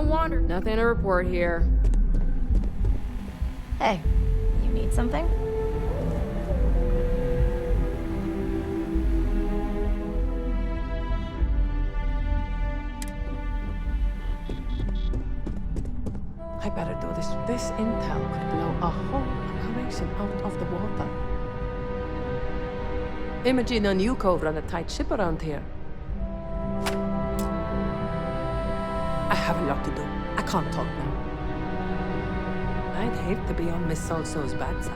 No wonder. Nothing to report here. Hey, you need something? I better do this. This intel could blow a whole operation out of the water. Imogen and Yuko run a tight ship around here. I have a lot to do. I can't talk now. I'd hate to be on Miss So-So's bad side.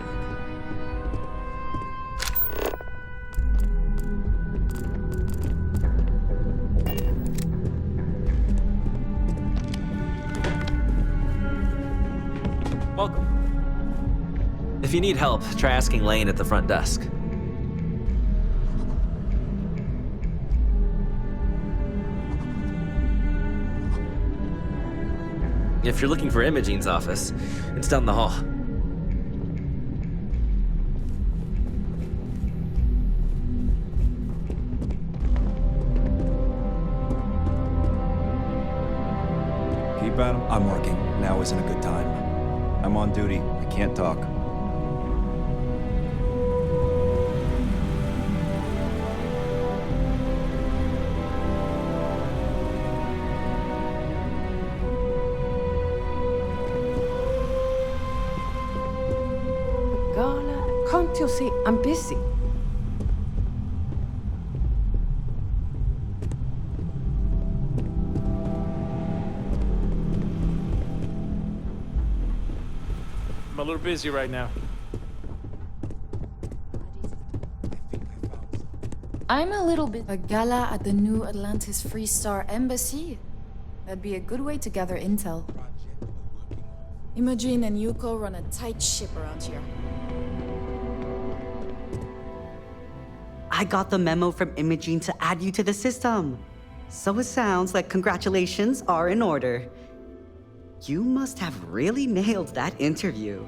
Welcome. If you need help, try asking Lane at the front desk. If you're looking for Imogene's office, it's down the hall. Keep at 'em. I'm working. Now isn't a good time. I'm on duty. I can't talk. Gala, can't you see? I'm busy. I'm a little busy right now. I'm a little bit... A gala at the new Atlantis Free Star Embassy? That'd be a good way to gather intel. Imogen and Yuko run a tight ship around here. I got the memo from Imogen to add you to the system. So it sounds like congratulations are in order. You must have really nailed that interview.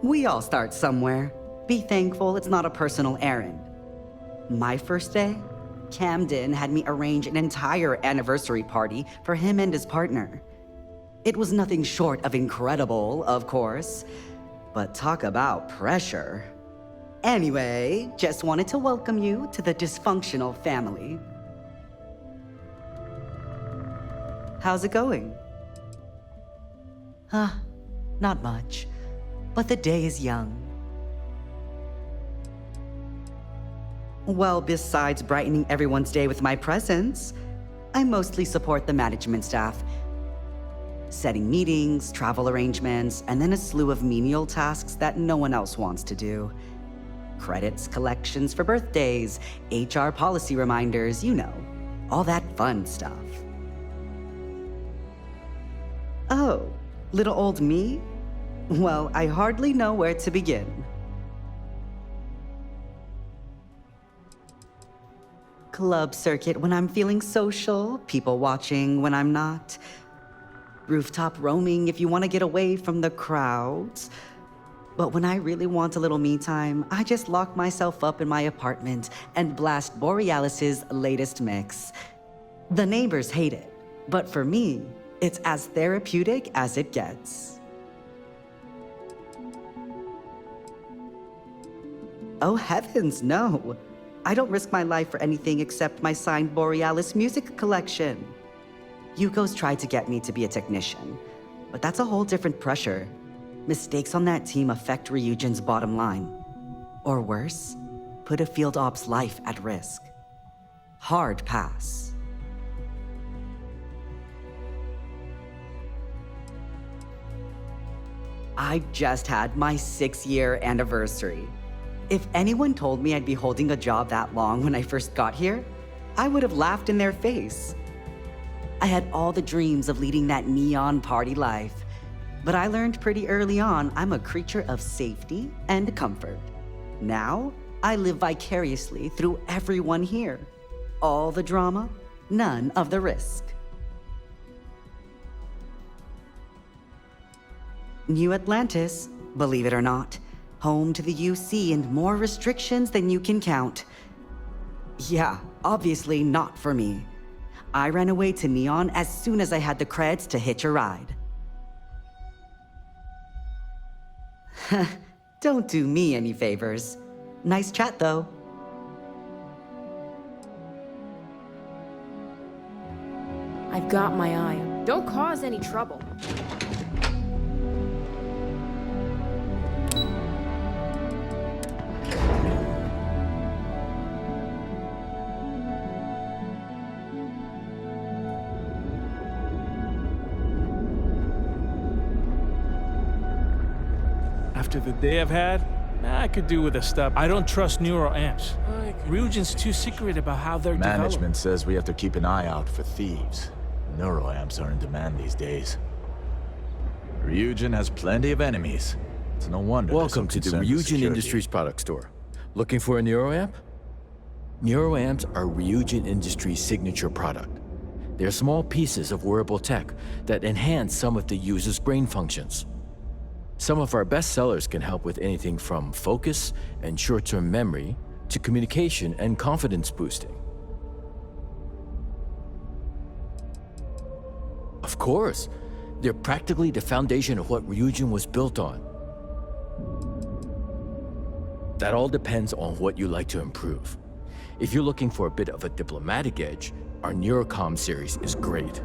We all start somewhere. Be thankful it's not a personal errand. My first day, Camden had me arrange an entire anniversary party for him and his partner. It was nothing short of incredible, of course, but talk about pressure. Anyway, just wanted to welcome you to the dysfunctional family. How's it going? Not much, but the day is young. Well, besides brightening everyone's day with my presence, I mostly support the management staff. Setting meetings, travel arrangements, and then a slew of menial tasks that no one else wants to do. Credits, collections for birthdays, HR policy reminders, you know, all that fun stuff. Oh, little old me? Well, I hardly know where to begin. Club circuit when I'm feeling social, people watching when I'm not. Rooftop roaming if you want to get away from the crowds. But when I really want a little me time, I just lock myself up in my apartment and blast Borealis's latest mix. The neighbors hate it, but for me, it's as therapeutic as it gets. Oh heavens, no. I don't risk my life for anything except my signed Borealis music collection. Yuko's tried to get me to be a technician, but that's a whole different pressure. Mistakes on that team affect Ryujin's bottom line. Or worse, put a field op's life at risk. Hard pass. I just had my 6-year anniversary. If anyone told me I'd be holding a job that long when I first got here, I would have laughed in their face. I had all the dreams of leading that neon party life, but I learned pretty early on I'm a creature of safety and comfort. Now, I live vicariously through everyone here. All the drama, none of the risk. New Atlantis, believe it or not, home to the UC and more restrictions than you can count. Yeah, obviously not for me. I ran away to Neon as soon as I had the creds to hitch a ride. Don't do me any favors. Nice chat, though. I've got my eye. Don't cause any trouble. After the day I've had, I could do with a stop. I don't trust neuroamps. Ryujin's too secret about how they're Management says we have to keep an eye out for thieves. Neuroamps are in demand these days. Ryujin has plenty of enemies. It's no wonder. Welcome to the Ryujin Industries product store. Looking for a neuroamp? Neuroamps are Ryujin Industries' signature product. They're small pieces of wearable tech that enhance some of the user's brain functions. Some of our best sellers can help with anything from focus and short-term memory to communication and confidence boosting. Of course, they're practically the foundation of what Ryujin was built on. That all depends on what you like to improve. If you're looking for a bit of a diplomatic edge, our Neurocom series is great.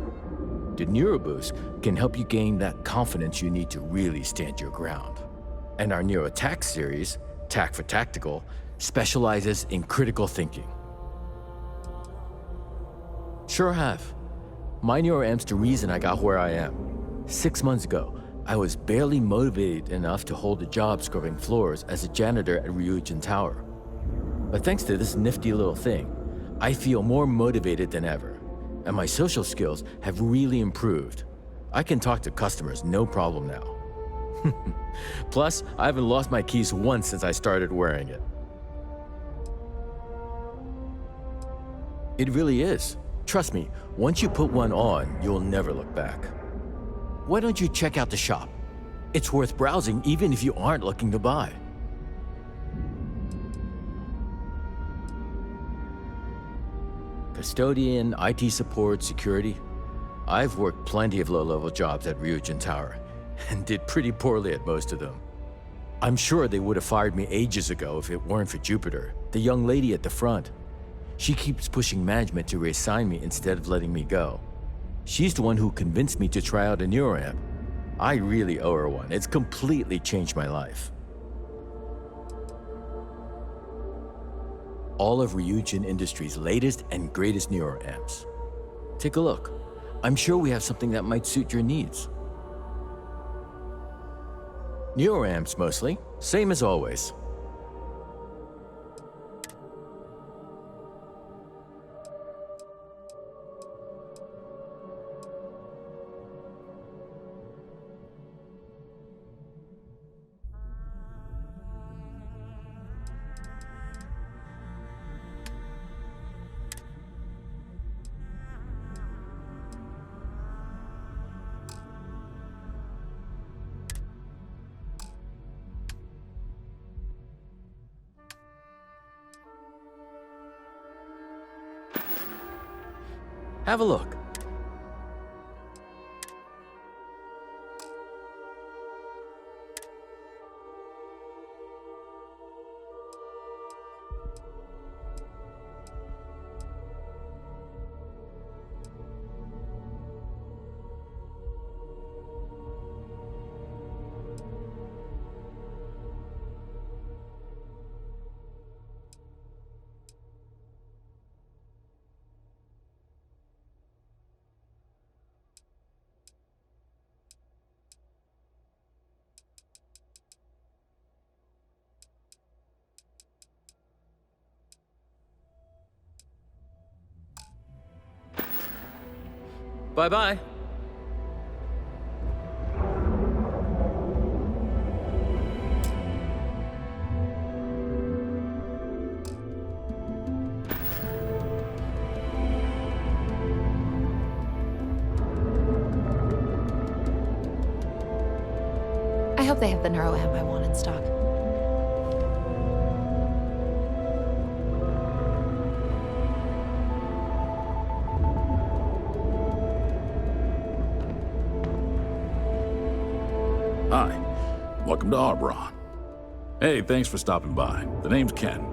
The NeuroBoost can help you gain that confidence you need to really stand your ground. And our NeuroTac series, Tac for Tactical, specializes in critical thinking. Sure have. My NeuroAmp's the reason I got where I am. 6 months ago, I was barely motivated enough to hold a job scrubbing floors as a janitor at Ryujin Tower. But thanks to this nifty little thing, I feel more motivated than ever. And my social skills have really improved. I can talk to customers no problem now. Plus, I haven't lost my keys once since I started wearing it. It really is. Trust me, once you put one on, you'll never look back. Why don't you check out the shop? It's worth browsing even if you aren't looking to buy. Custodian, IT support, security. I've worked plenty of low-level jobs at Ryujin Tower, and did pretty poorly at most of them. I'm sure they would have fired me ages ago if it weren't for Jupiter, the young lady at the front. She keeps pushing management to reassign me instead of letting me go. She's the one who convinced me to try out a neuroamp. I really owe her one. It's completely changed my life. All of Ryujin Industries' latest and greatest neuroamps. Take a look. I'm sure we have something that might suit your needs. Neuroamps mostly, same as always. Have a look. Bye-bye. I hope they have the neuroamp I want in stock. Hi, welcome to Arbron. Hey, thanks for stopping by. The name's Ken.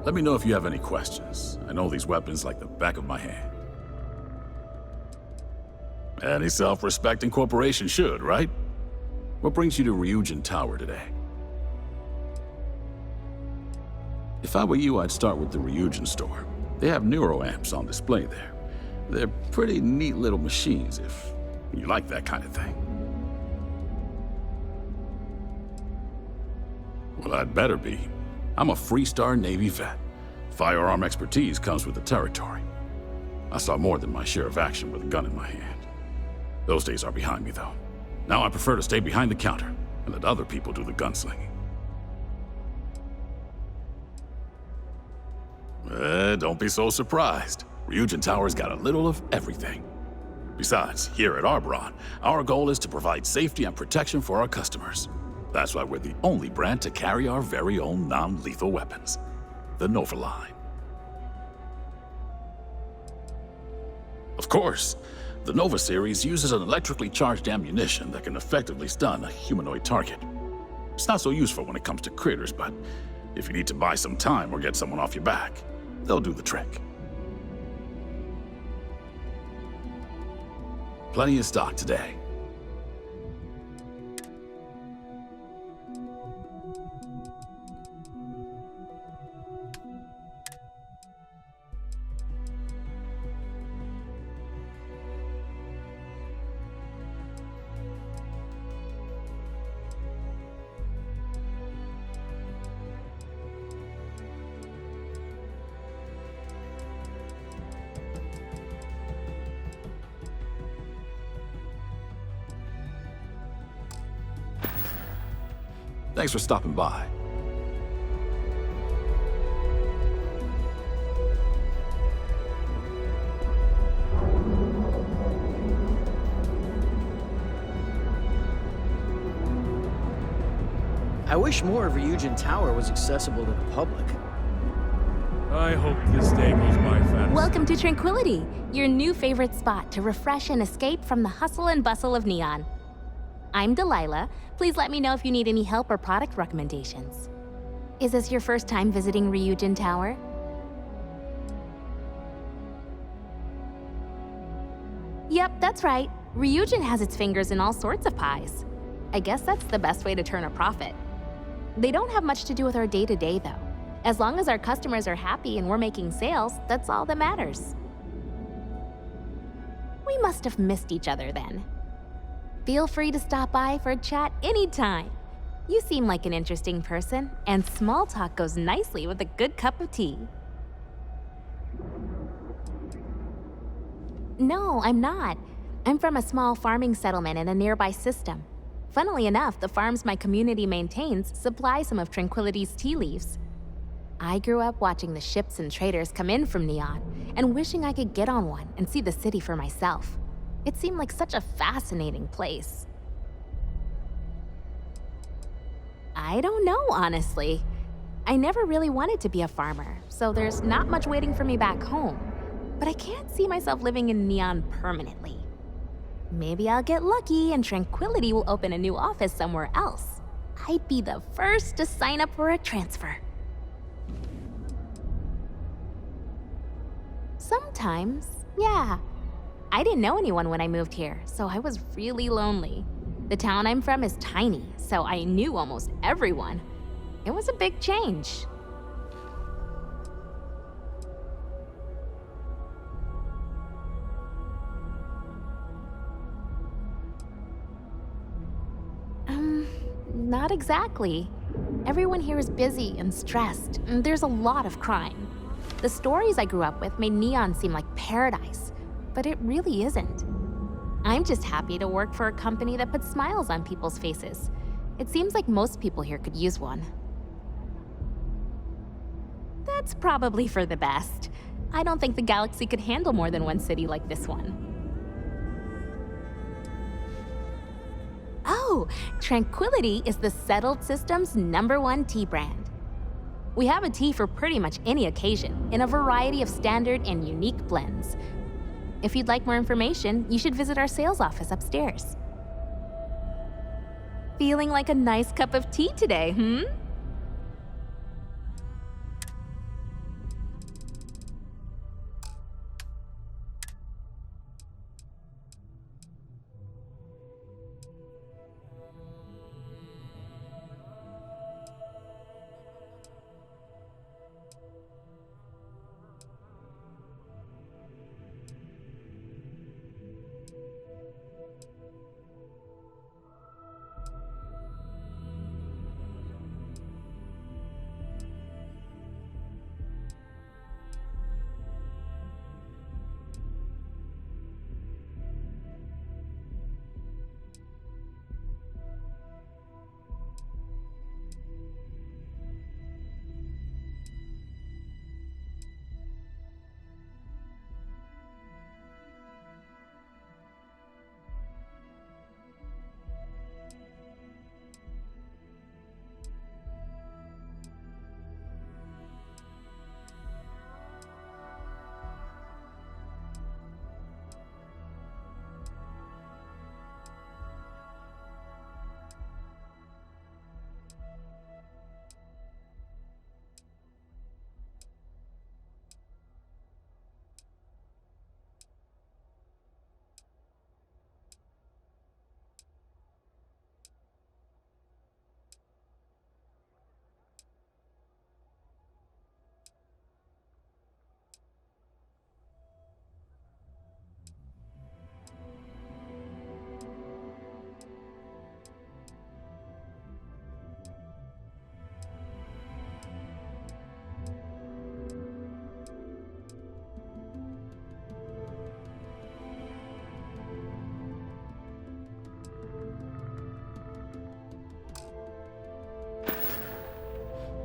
Let me know if you have any questions. I know these weapons like the back of my hand. Any self-respecting corporation should, right? What brings you to Ryujin Tower today? If I were you, I'd start with the Ryujin store. They have neuroamps on display there. They're pretty neat little machines if you like that kind of thing. Well, I'd better be. I'm a Freestar Navy vet. Firearm expertise comes with the territory. I saw more than my share of action with a gun in my hand. Those days are behind me, though. Now I prefer to stay behind the counter and let other people do the gunslinging. Don't be so surprised. Ryujin Tower's got a little of everything. Besides, here at Arbron, our goal is to provide safety and protection for our customers. That's why we're the only brand to carry our very own non-lethal weapons, the Nova line. Of course, the Nova series uses an electrically charged ammunition that can effectively stun a humanoid target. It's not so useful when it comes to critters, but if you need to buy some time or get someone off your back, they'll do the trick. Plenty of stock today. Thanks for stopping by. I wish more of Ryujin Tower was accessible to the public. I hope this day goes by fast. Welcome to Tranquility, your new favorite spot to refresh and escape from the hustle and bustle of Neon. I'm Delilah. Please let me know if you need any help or product recommendations. Is this your first time visiting Ryujin Tower? Yep, that's right. Ryujin has its fingers in all sorts of pies. I guess that's the best way to turn a profit. They don't have much to do with our day-to-day, though. As long as our customers are happy and we're making sales, that's all that matters. We must have missed each other then. Feel free to stop by for a chat anytime. You seem like an interesting person, and small talk goes nicely with a good cup of tea. No, I'm not. I'm from a small farming settlement in a nearby system. Funnily enough, the farms my community maintains supply some of Tranquility's tea leaves. I grew up watching the ships and traders come in from Neon, and wishing I could get on one and see the city for myself. It seemed like such a fascinating place. I don't know, honestly. I never really wanted to be a farmer, so there's not much waiting for me back home. But I can't see myself living in Neon permanently. Maybe I'll get lucky and Tranquility will open a new office somewhere else. I'd be the first to sign up for a transfer. Sometimes, yeah. I didn't know anyone when I moved here, so I was really lonely. The town I'm from is tiny, so I knew almost everyone. It was a big change. Not exactly. Everyone here is busy and stressed, and there's a lot of crime. The stories I grew up with made Neon seem like paradise, but it really isn't. I'm just happy to work for a company that puts smiles on people's faces. It seems like most people here could use one. That's probably for the best. I don't think the galaxy could handle more than one city like this one. Oh, Tranquility is the Settled System's #1 tea brand. We have a tea for pretty much any occasion, in a variety of standard and unique blends. If you'd like more information, you should visit our sales office upstairs. Feeling like a nice cup of tea today, hmm?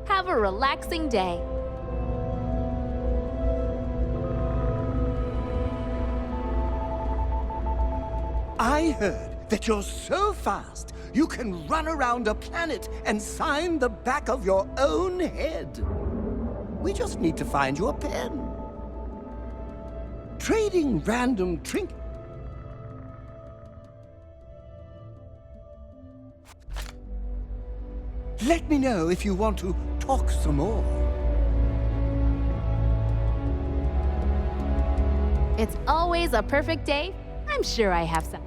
Have a relaxing day. I heard that you're so fast, you can run around a planet and sign the back of your own head. We just need to find you a pen. Trading random trinkets. Let me know if you want to talk some more. It's always a perfect day. I'm sure I have some.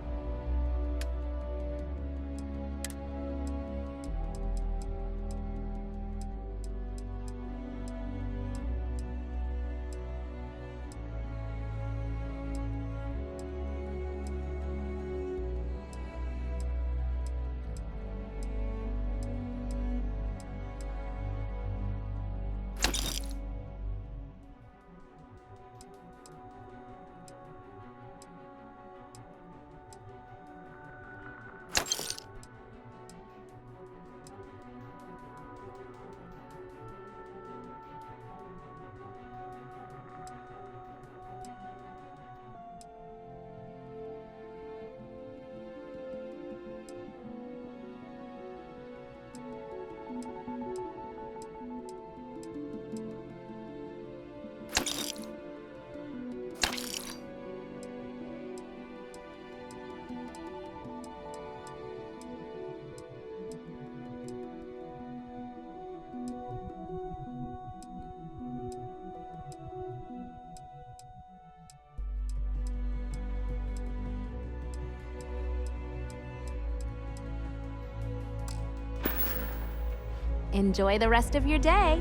Enjoy the rest of your day.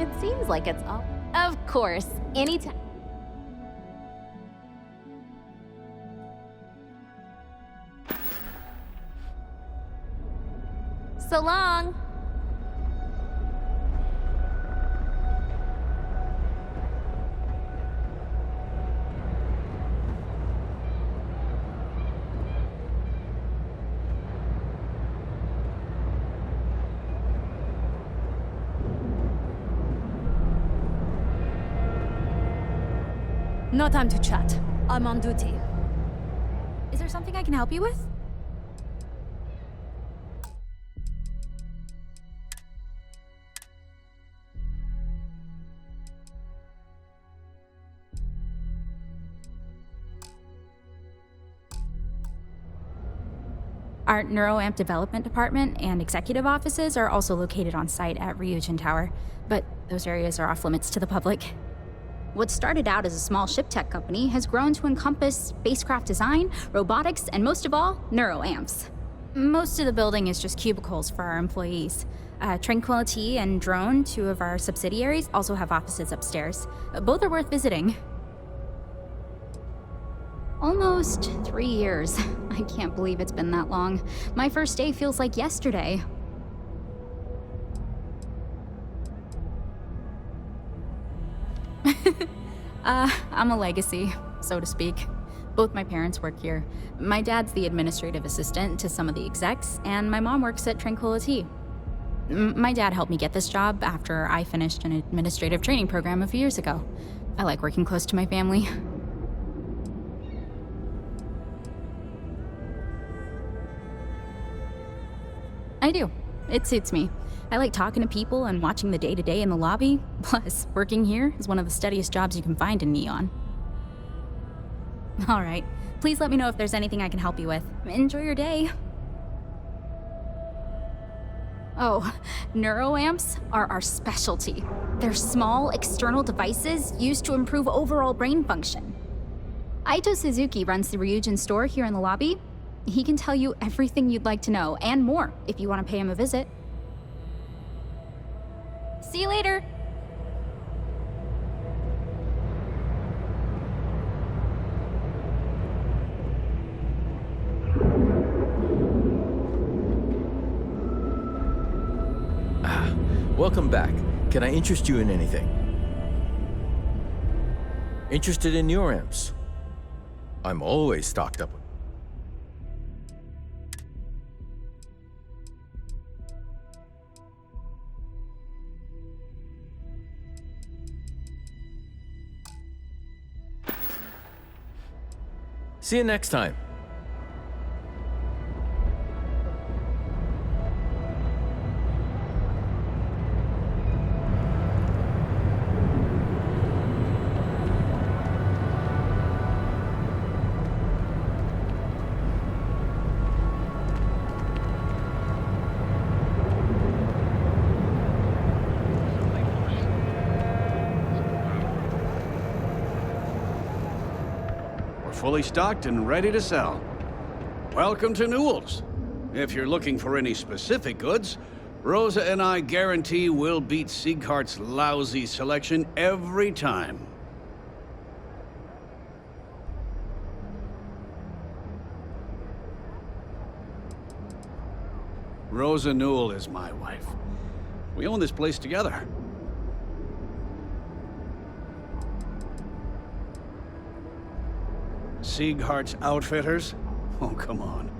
It seems like it's all. Of course, anytime. So long. No time to chat. I'm on duty. Is there something I can help you with? Our NeuroAmp development department and executive offices are also located on site at Ryujin Tower, but those areas are off limits to the public. What started out as a small ship tech company has grown to encompass spacecraft design, robotics, and most of all, NeuroAmps. Most of the building is just cubicles for our employees. Tranquility and Drone, two of our subsidiaries, also have offices upstairs. Both are worth visiting. Almost 3 years. I can't believe it's been that long. My first day feels like yesterday. I'm a legacy, so to speak. Both my parents work here. My dad's the administrative assistant to some of the execs, and my mom works at Tranquility. My dad helped me get this job after I finished an administrative training program a few years ago. I like working close to my family. I do. It suits me. I like talking to people and watching the day-to-day in the lobby. Plus, working here is one of the steadiest jobs you can find in Neon. All right. Please let me know if there's anything I can help you with. Enjoy your day. Oh, NeuroAmps are our specialty. They're small, external devices used to improve overall brain function. Aito Suzuki runs the Ryujin store here in the lobby. He can tell you everything you'd like to know, and more, if you want to pay him a visit. See you later! Welcome back. Can I interest you in anything? Interested in NeuroAmps? I'm always stocked up. See you next time. Fully stocked and ready to sell. Welcome to Newell's. If you're looking for any specific goods, Rosa and I guarantee we'll beat Sieghart's lousy selection every time. Rosa Newell is my wife. We own this place together. Sieghart's Outfitters? Oh, come on.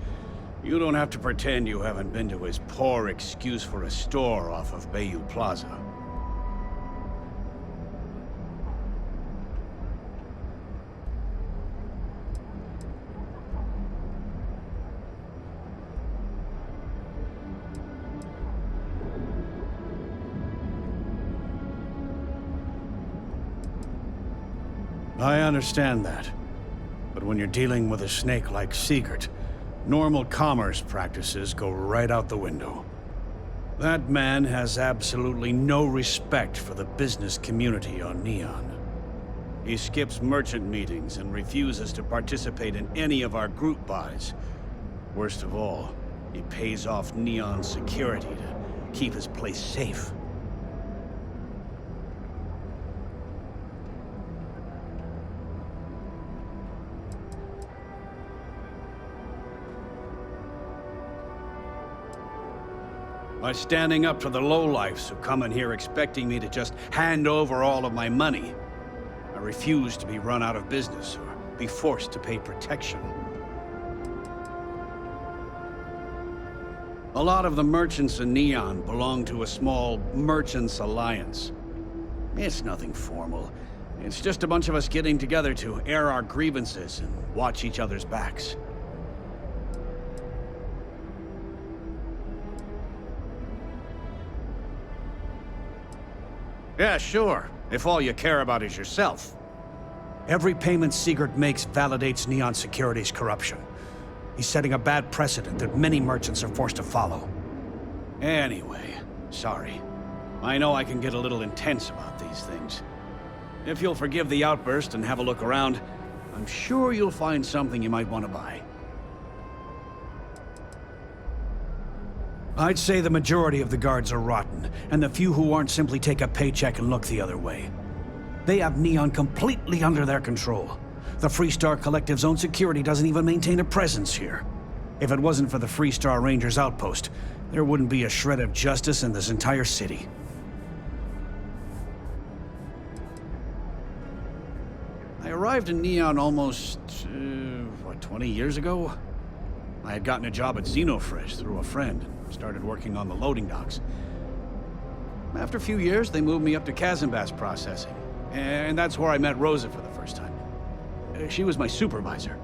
You don't have to pretend you haven't been to his poor excuse for a store off of Bayou Plaza. I understand that. But when you're dealing with a snake like Siegert, normal commerce practices go right out the window. That man has absolutely no respect for the business community on Neon. He skips merchant meetings and refuses to participate in any of our group buys. Worst of all, he pays off Neon security to keep his place safe. by standing up to the lowlifes who come in here expecting me to just hand over all of my money. I refuse to be run out of business or be forced to pay protection. A lot of the merchants in Neon belong to a small merchants alliance. It's nothing formal. It's just a bunch of us getting together to air our grievances and watch each other's backs. Yeah, sure, if all you care about is yourself. Every payment Sigurd makes validates Neon Security's corruption. He's setting a bad precedent that many merchants are forced to follow. Anyway, sorry. I know I can get a little intense about these things. If you'll forgive the outburst and have a look around, I'm sure you'll find something you might want to buy. I'd say the majority of the guards are rotten, and the few who aren't simply take a paycheck and look the other way. They have Neon completely under their control. The Freestar Collective's own security doesn't even maintain a presence here. If it wasn't for the Freestar Rangers outpost, there wouldn't be a shred of justice in this entire city. I arrived in Neon almost, 20 years ago? I had gotten a job at Xenofresh through a friend and started working on the loading docks. After a few years, they moved me up to Kazanbas processing, and that's where I met Rosa for the first time. She was my supervisor,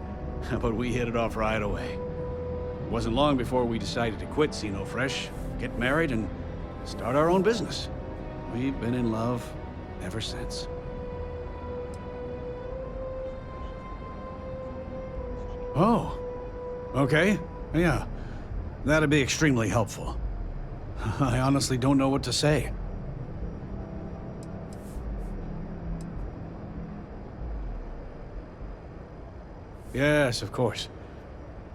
but we hit it off right away. It wasn't long before we decided to quit Xenofresh, get married, and start our own business. We've been in love ever since. Oh, okay, yeah. That'd be extremely helpful. I honestly don't know what to say. Yes, of course.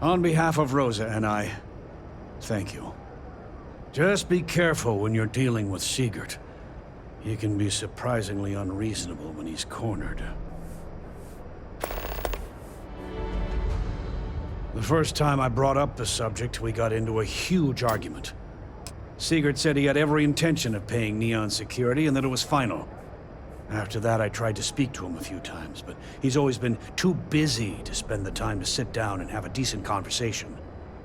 On behalf of Rosa and I, thank you. Just be careful when you're dealing with Sigurd. He can be surprisingly unreasonable when he's cornered. The first time I brought up the subject, we got into a huge argument. Sigurd said he had every intention of paying Neon Security and that it was final. After that, I tried to speak to him a few times, but he's always been too busy to spend the time to sit down and have a decent conversation.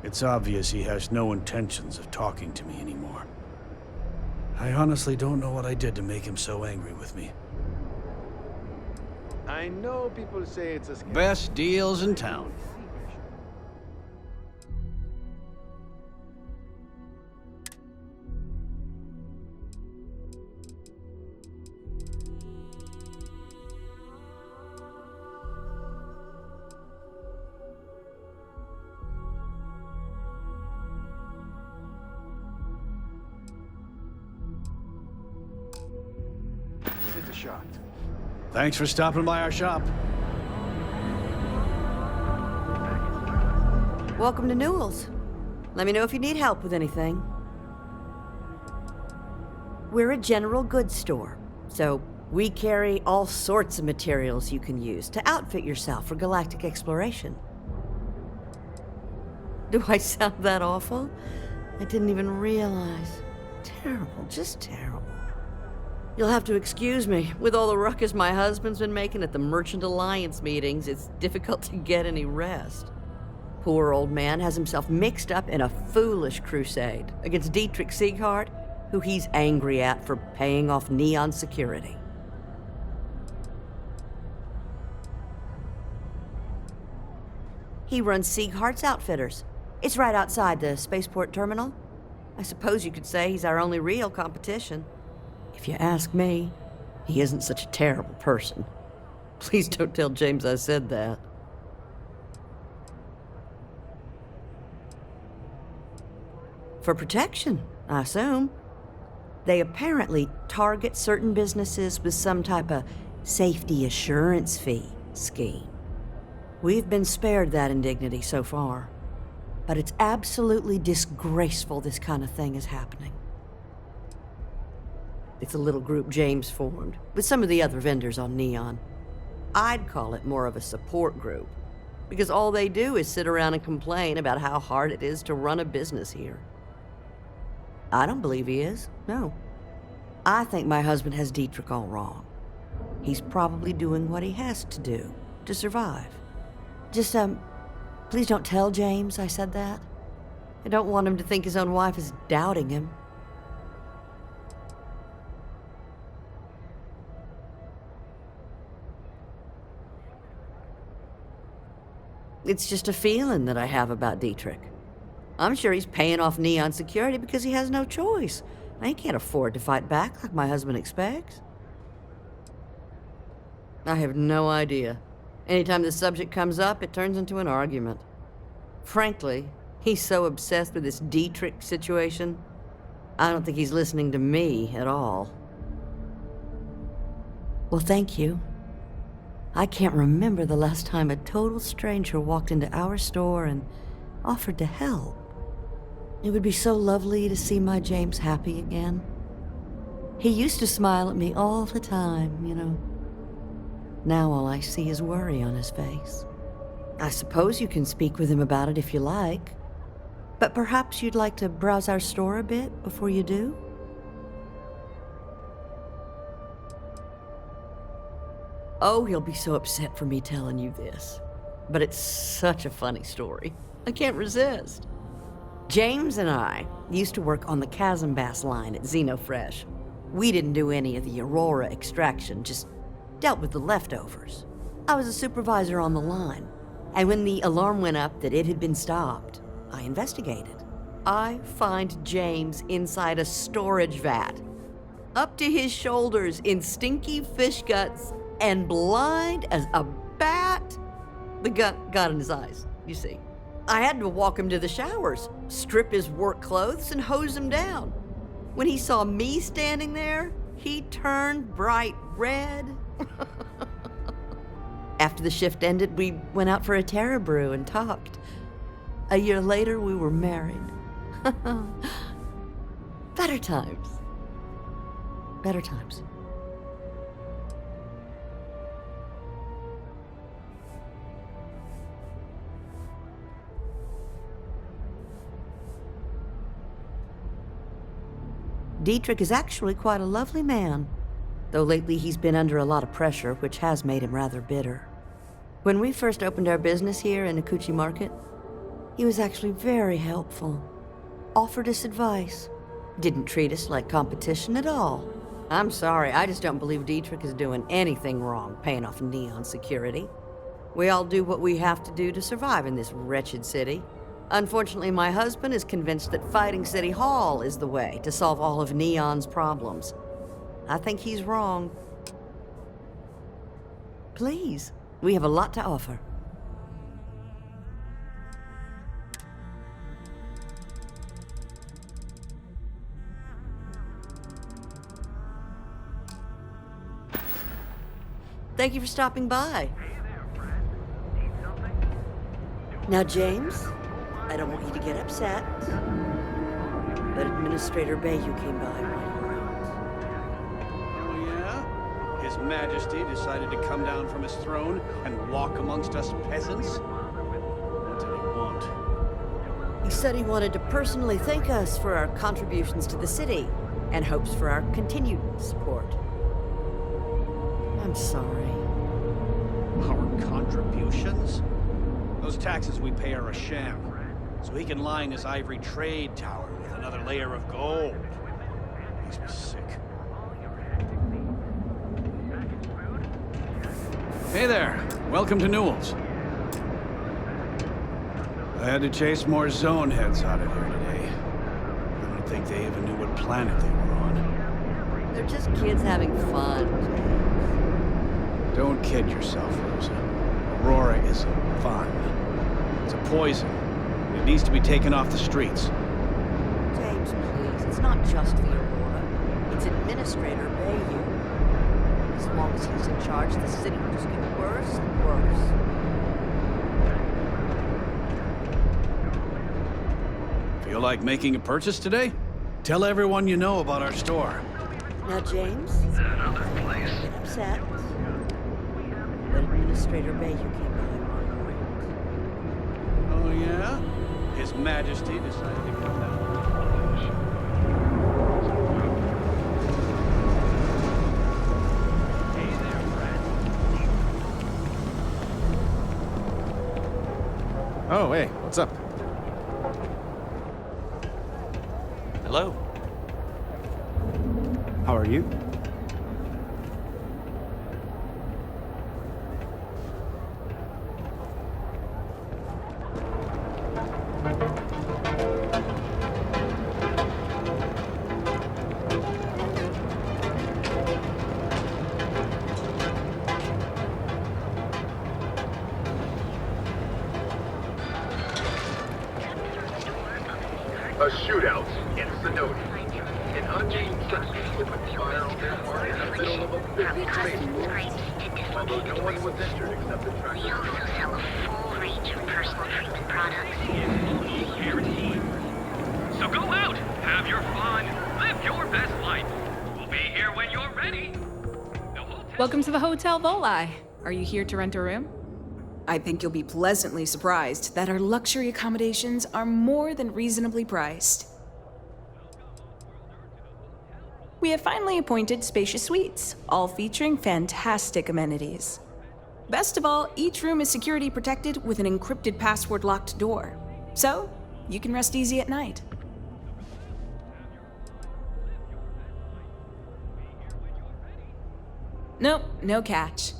It's obvious he has no intentions of talking to me anymore. I honestly don't know what I did to make him so angry with me. I know people say it's a scam. Best deals in town. Thanks for stopping by our shop. Welcome to Newell's. Let me know if you need help with anything. We're a general goods store, so we carry all sorts of materials you can use to outfit yourself for galactic exploration. Do I sound that awful? I didn't even realize. Terrible, just terrible. You'll have to excuse me. With all the ruckus my husband's been making at the Merchant Alliance meetings, it's difficult to get any rest. Poor old man has himself mixed up in a foolish crusade against Dietrich Sieghart, who he's angry at for paying off Neon Security. He runs Sieghart's Outfitters. It's right outside the spaceport terminal. I suppose you could say he's our only real competition. If you ask me, he isn't such a terrible person. Please don't tell James I said that. For protection, I assume. They apparently target certain businesses with some type of safety assurance fee scheme. We've been spared that indignity so far, but it's absolutely disgraceful this kind of thing is happening. It's a little group James formed with some of the other vendors on Neon. I'd call it more of a support group, because all they do is sit around and complain about how hard it is to run a business here. I don't believe he is, no. I think my husband has Dietrich all wrong. He's probably doing what he has to do to survive. Just, please don't tell James I said that. I don't want him to think his own wife is doubting him. It's just a feeling that I have about Dietrich. I'm sure he's paying off Neon security because he has no choice. I can't afford to fight back like my husband expects. I have no idea. Anytime the subject comes up, it turns into an argument. Frankly, he's so obsessed with this Dietrich situation, I don't think he's listening to me at all. Well, thank you. I can't remember the last time a total stranger walked into our store and offered to help. It would be so lovely to see my James happy again. He used to smile at me all the time, you know. Now all I see is worry on his face. I suppose you can speak with him about it if you like, but perhaps you'd like to browse our store a bit before you do? Oh, he'll be so upset for me telling you this, but it's such a funny story. I can't resist. James and I used to work on the Chasm Bass line at Xenofresh. We didn't do any of the Aurora extraction, just dealt with the leftovers. I was a supervisor on the line, and when the alarm went up that it had been stopped, I investigated. I find James inside a storage vat, up to his shoulders in stinky fish guts and blind as a bat. The gut got in his eyes, you see. I had to walk him to the showers, strip his work clothes, and hose him down. When he saw me standing there, he turned bright red. After the shift ended, we went out for a Terra brew and talked. A year later, we were married. Better times. Better times. Dietrich is actually quite a lovely man, though lately he's been under a lot of pressure, which has made him rather bitter. When we first opened our business here in Akuchi Market, he was actually very helpful. Offered us advice. Didn't treat us like competition at all. I'm sorry, I just don't believe Dietrich is doing anything wrong paying off Neon security. We all do what we have to do to survive in this wretched city. Unfortunately, my husband is convinced that fighting City Hall is the way to solve all of Neon's problems. I think he's wrong. Please, we have a lot to offer. Thank you for stopping by. Now, James, I don't want you to get upset, but Administrator Bayou came by while you were out. Oh, yeah? His Majesty decided to come down from his throne and walk amongst us peasants? What did he want? He said he wanted to personally thank us for our contributions to the city and hopes for our continued support. I'm sorry. Our contributions? Those taxes we pay are a sham, so he can line his ivory trade tower with another layer of gold. Makes me sick. Hey there. Welcome to Newell's. I had to chase more zone heads out of here today. I don't think they even knew what planet they were on. They're just kids having fun. Don't kid yourself, Rosa. Aurora isn't fun. It's a poison. It needs to be taken off the streets. James, please. It's not just the Aurora. It's Administrator Bayou. As long as he's in charge, the city will just get worse and worse. Feel like making a purchase today? Tell everyone you know about our store. Now, James, get upset. But Administrator Bayou came by. Oh, yeah? His Majesty decided to come down. Oh, hey, what's up? Hello. How are you? A shootout in Sonoma. An unnamed suspect opened fire on their car in the middle of a busy spaceport. Although no one was injured except the driver. We also sell a full range of personal treatment products. So go out, have your fun, live your best life. We'll be here when you're ready. Welcome to the Hotel Volai. Are you here to rent a room? I think you'll be pleasantly surprised that our luxury accommodations are more than reasonably priced. We have finally appointed spacious suites, all featuring fantastic amenities. Best of all, each room is security protected with an encrypted password-locked door. So, you can rest easy at night. Nope, no catch.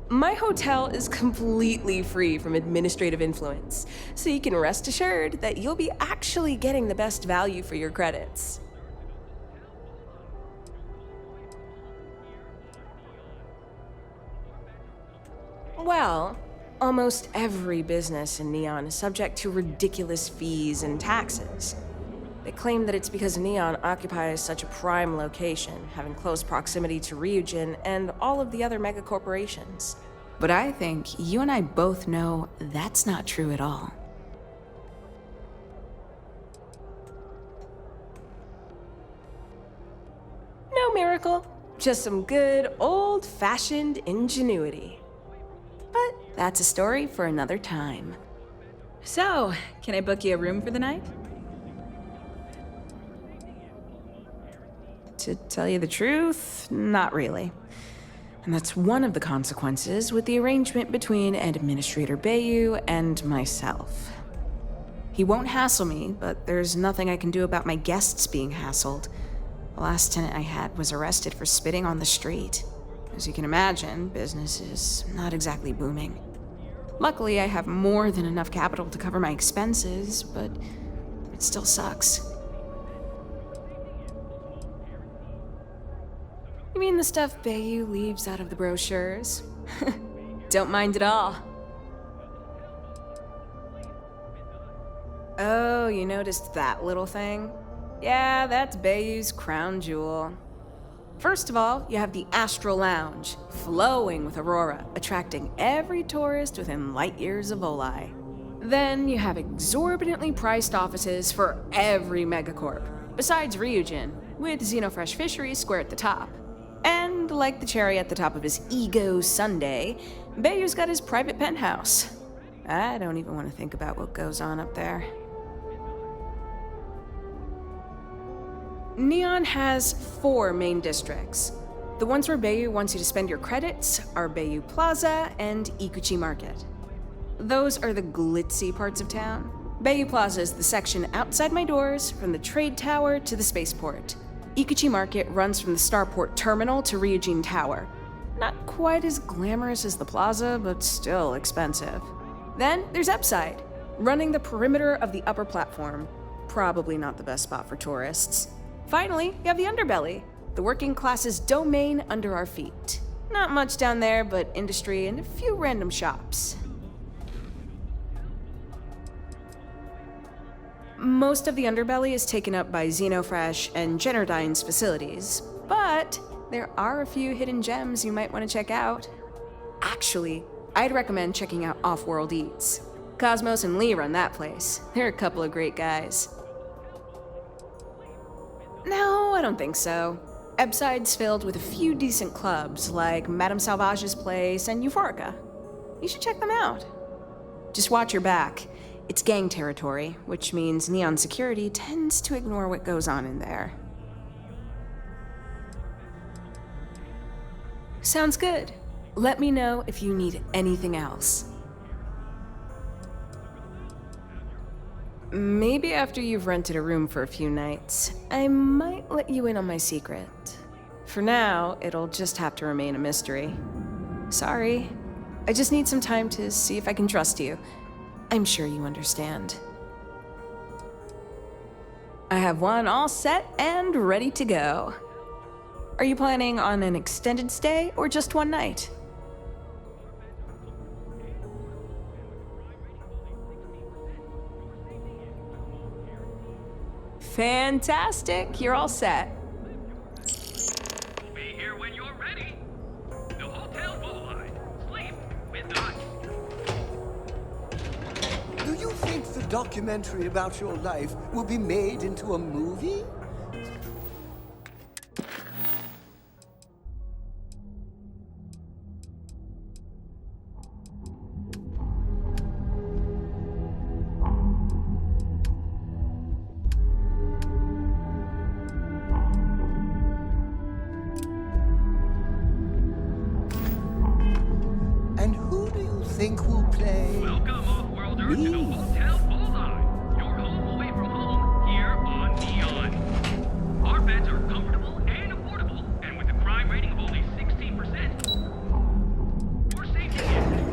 My hotel is completely free from administrative influence, so you can rest assured that you'll be actually getting the best value for your credits. Well, almost every business in Neon is subject to ridiculous fees and taxes. They claim that it's because Neon occupies such a prime location, having close proximity to Ryujin and all of the other megacorporations. But I think you and I both know that's not true at all. No miracle, just some good old-fashioned ingenuity. But that's a story for another time. So, can I book you a room for the night? To tell you the truth, not really. And that's one of the consequences with the arrangement between Administrator Bayu and myself. He won't hassle me, but there's nothing I can do about my guests being hassled. The last tenant I had was arrested for spitting on the street. As you can imagine, business is not exactly booming. Luckily, I have more than enough capital to cover my expenses, but it still sucks. You mean the stuff Bayu leaves out of the brochures? Don't mind at all. Oh, you noticed that little thing? Yeah, that's Bayu's crown jewel. First of all, you have the Astral Lounge, flowing with Aurora, attracting every tourist within light years of Volai. Then you have exorbitantly priced offices for every megacorp, besides Ryujin, with Xenofresh Fisheries square at the top. And like the cherry at the top of his ego sundae, Bayu's got his private penthouse. I don't even want to think about what goes on up there. Neon has 4 main districts. The ones where Bayu wants you to spend your credits are Bayu Plaza and Ikuchi Market. Those are the glitzy parts of town. Bayu Plaza is the section outside my doors, from the trade tower to the spaceport. Ikuchi Market runs from the Starport Terminal to Ryujin Tower. Not quite as glamorous as the plaza, but still expensive. Then there's Upside, running the perimeter of the upper platform. Probably not the best spot for tourists. Finally, you have the Underbelly, the working class's domain under our feet. Not much down there, but industry and a few random shops. Most of the Underbelly is taken up by Xenofresh and Generdyne's facilities, but there are a few hidden gems you might want to check out. Actually, I'd recommend checking out Off-World Eats. Cosmos and Lee run that place. They're a couple of great guys. No, I don't think so. Ebside's filled with a few decent clubs, like Madame Sauvage's place and Euphorica. You should check them out. Just watch your back. It's gang territory, which means Neon security tends to ignore what goes on in there. Sounds good. Let me know if you need anything else. maybe after you've rented a room for a few nights, I might let you in on my secret. For now, it'll just have to remain a mystery. Sorry. I just need some time to see if I can trust you. I'm sure you understand. I have one all set and ready to go. Are you planning on an extended stay or just one night? Fantastic! You're all set. We'll be here when you're ready. The Hotel Volai. Sleep with us. Do you think the documentary about your life will be made into a movie? And who do you think will play? Welcome, Off-Worlder, to the Hotel Volai. Your home away from home here on Neon. Our beds are comfortable and affordable, and with a crime rating of only 16%, your safety is...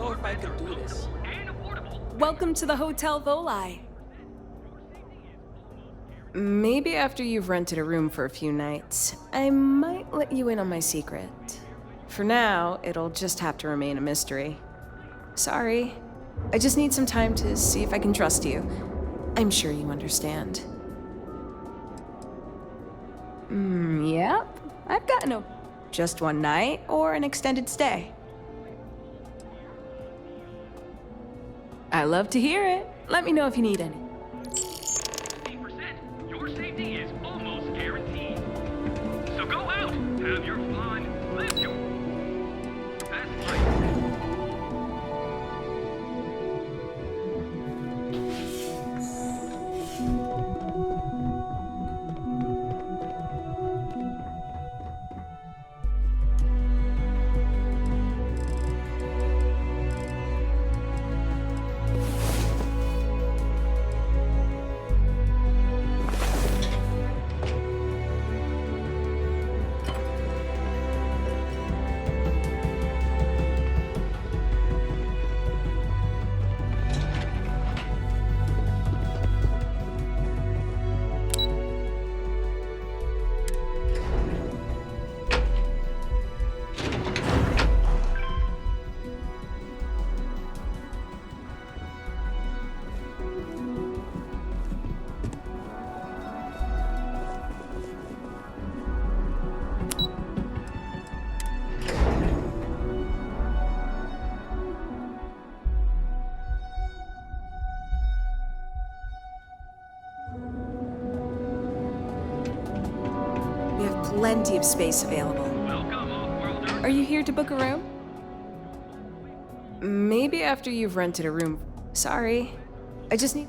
know if I could do this. Welcome to the Hotel Volai. Maybe after you've rented a room for a few nights, I might let you in on my secret. For now, it'll just have to remain a mystery. Sorry. I just need some time to see if I can trust you. I'm sure you understand. Yep. I've got no... Just one night or an extended stay. I love to hear it. Let me know if you need any. Your safety is almost guaranteed. So go out, have your fun, live your best life. We have plenty of space available. Are you here to book a room? Maybe after you've rented a room. Sorry. I just need...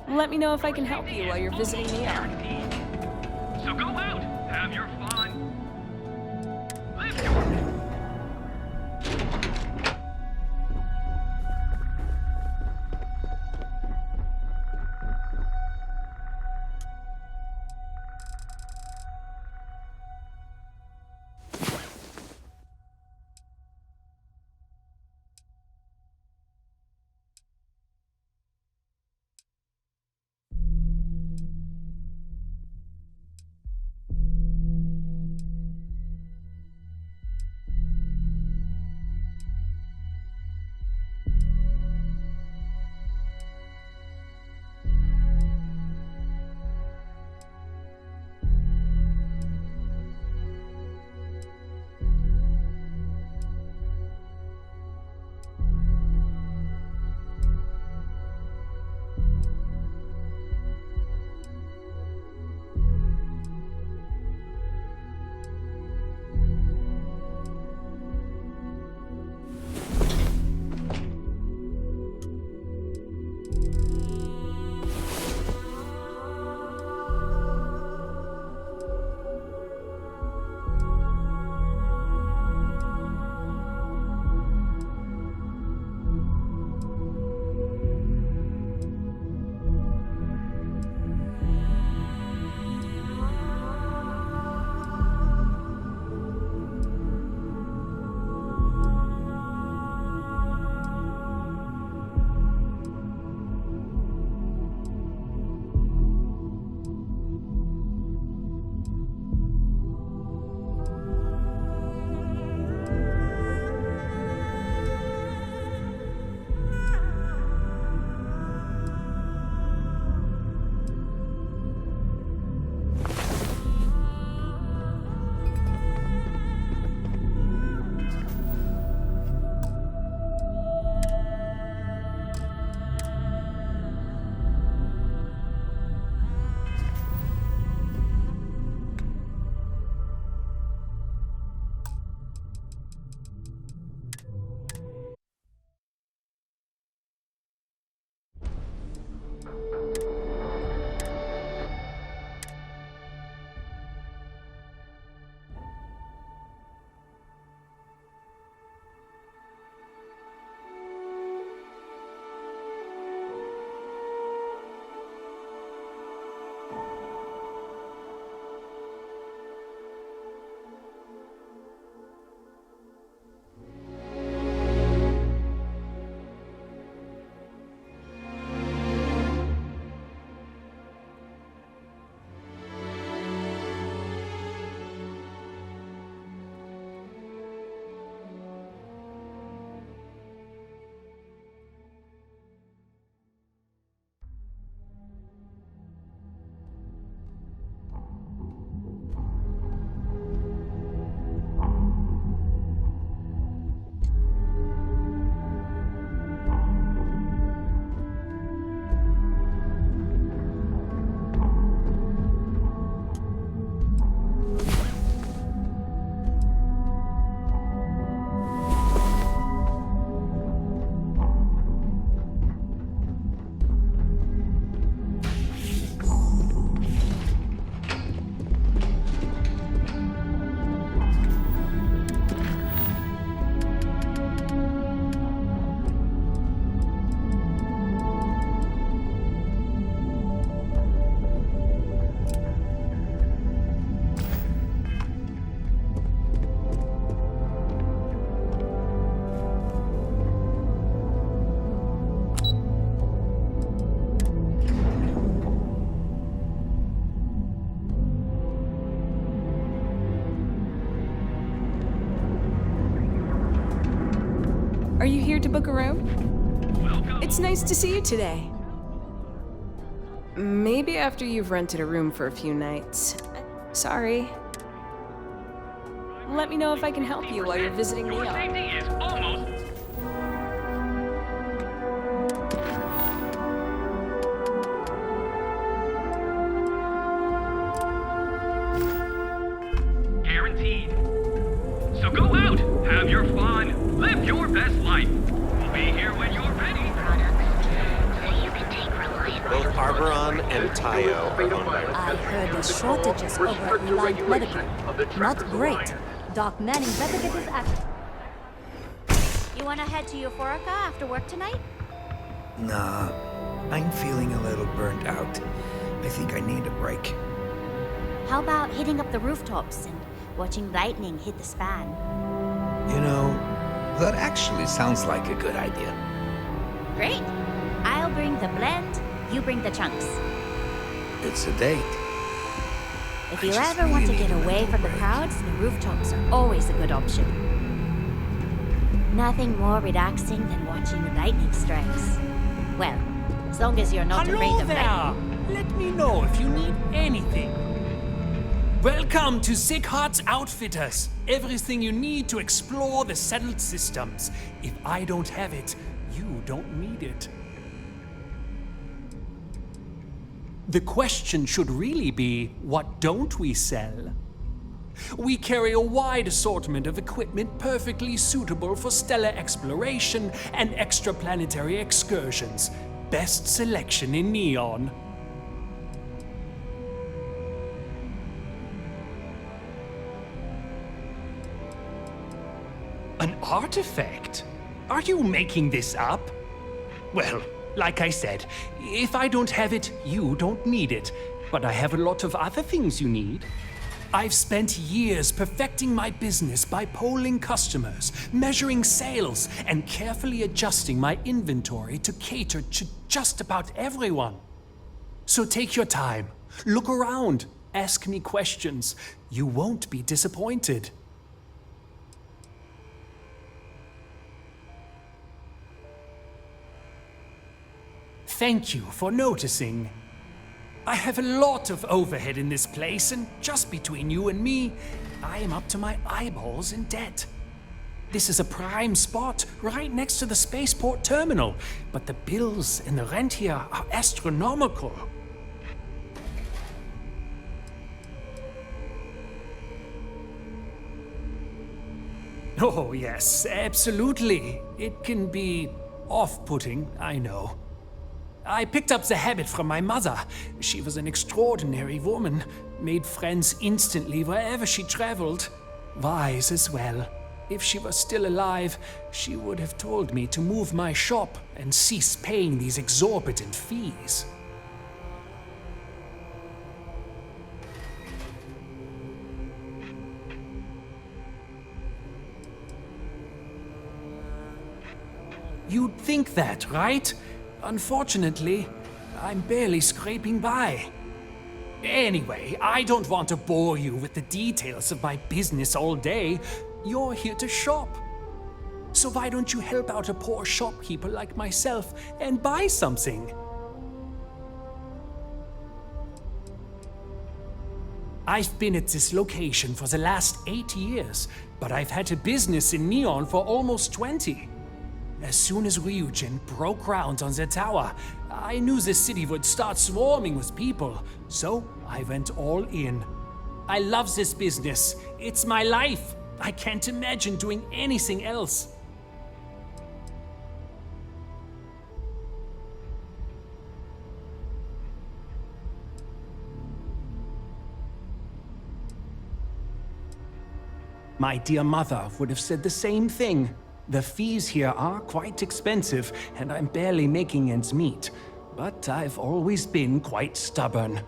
Let me know if I can help you while you're visiting Neon. So go out, have your fun, live your... Are you here to book a room? It's nice to see you today. Maybe after you've rented a room for a few nights. Sorry. Let me know if I can help you while you're visiting Your Neon. safety is almost... Guaranteed. So go out, have your fun, live your best life. We'll be here when you're ready. Both Arboron and Tayo are owned by I heard the shortages over at Reliant Medical. Not great. Doc Manning better get his act. You wanna head to Euphorica after work tonight? Nah, I'm feeling a little burnt out. I think I need a break. How about hitting up the rooftops and watching lightning hit the span? You know, that actually sounds like a good idea. Great. I'll bring the blend, you bring the chunks. It's a date. If you ever want to get away from the crowds, the rooftops are always a good option. Nothing more relaxing than watching lightning strikes. Well, as long as you're not afraid of lightning. Let me know if you need anything. Welcome to Sick Hearts Outfitters. Everything you need to explore the settled systems. If I don't have it, you don't need it. The question should really be, what don't we sell? We carry a wide assortment of equipment perfectly suitable for stellar exploration and extraplanetary excursions. Best selection in Neon. An artifact? Are you making this up? Well, like I said, if I don't have it, you don't need it. But I have a lot of other things you need. I've spent years perfecting my business by polling customers, measuring sales, and carefully adjusting my inventory to cater to just about everyone. So take your time, look around, ask me questions. You won't be disappointed. Thank you for noticing. I have a lot of overhead in this place, and just between you and me, I am up to my eyeballs in debt. This is a prime spot right next to the spaceport terminal, but the bills and the rent here are astronomical. Oh, yes, absolutely. It can be off-putting, I know. I picked up the habit from my mother. She was an extraordinary woman, made friends instantly wherever she traveled. Wise as well. If she was still alive, she would have told me to move my shop and cease paying these exorbitant fees. You'd think that, right? Unfortunately, I'm barely scraping by. Anyway, I don't want to bore you with the details of my business all day. You're here to shop. So why don't you help out a poor shopkeeper like myself and buy something? I've been at this location for the last 8 years, but I've had a business in Neon for almost 20. As soon as Ryujin broke ground on the tower, I knew the city would start swarming with people, so I went all in. I love this business. It's my life. I can't imagine doing anything else. My dear mother would have said the same thing. The fees here are quite expensive, and I'm barely making ends meet. But I've always been quite stubborn.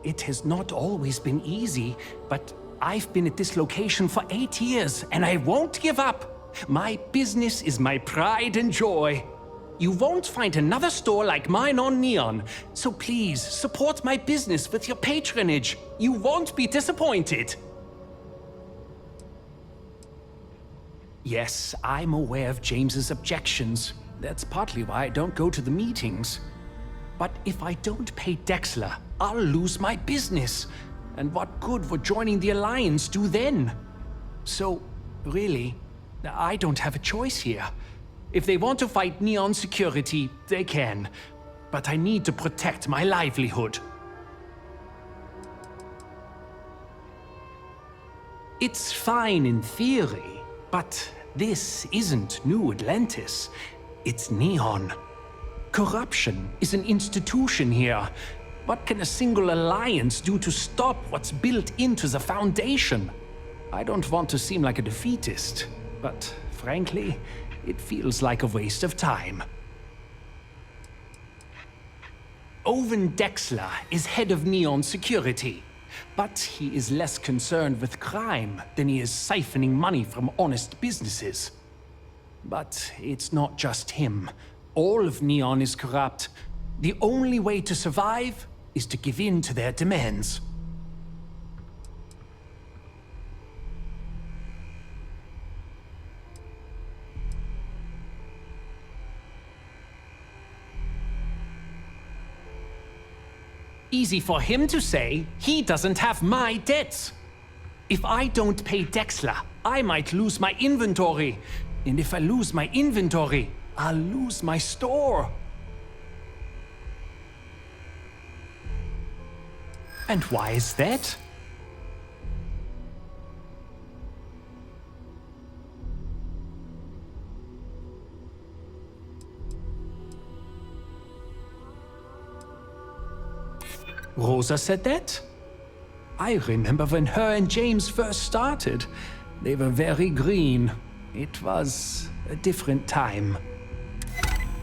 It has not always been easy, but I've been at this location for 8 years, and I won't give up. My business is my pride and joy. You won't find another store like mine on Neon, so please support my business with your patronage. You won't be disappointed. Yes, I'm aware of James's objections. That's partly why I don't go to the meetings. But if I don't pay Dexler, I'll lose my business. And what good would joining the Alliance do then? So, really, I don't have a choice here. If they want to fight Neon Security, they can. But I need to protect my livelihood. It's fine in theory, but this isn't New Atlantis. It's Neon. Corruption is an institution here. What can a single alliance do to stop what's built into the foundation? I don't want to seem like a defeatist, but frankly, it feels like a waste of time. Owen Dexler is head of Neon Security, but he is less concerned with crime than he is siphoning money from honest businesses. But it's not just him. All of Neon is corrupt. The only way to survive is to give in to their demands. Easy for him to say. He doesn't have my debts. If I don't pay Dexler, I might lose my inventory. And if I lose my inventory, I'll lose my store. And why is that? Rosa said that? I remember when her and James first started. They were very green. It was a different time.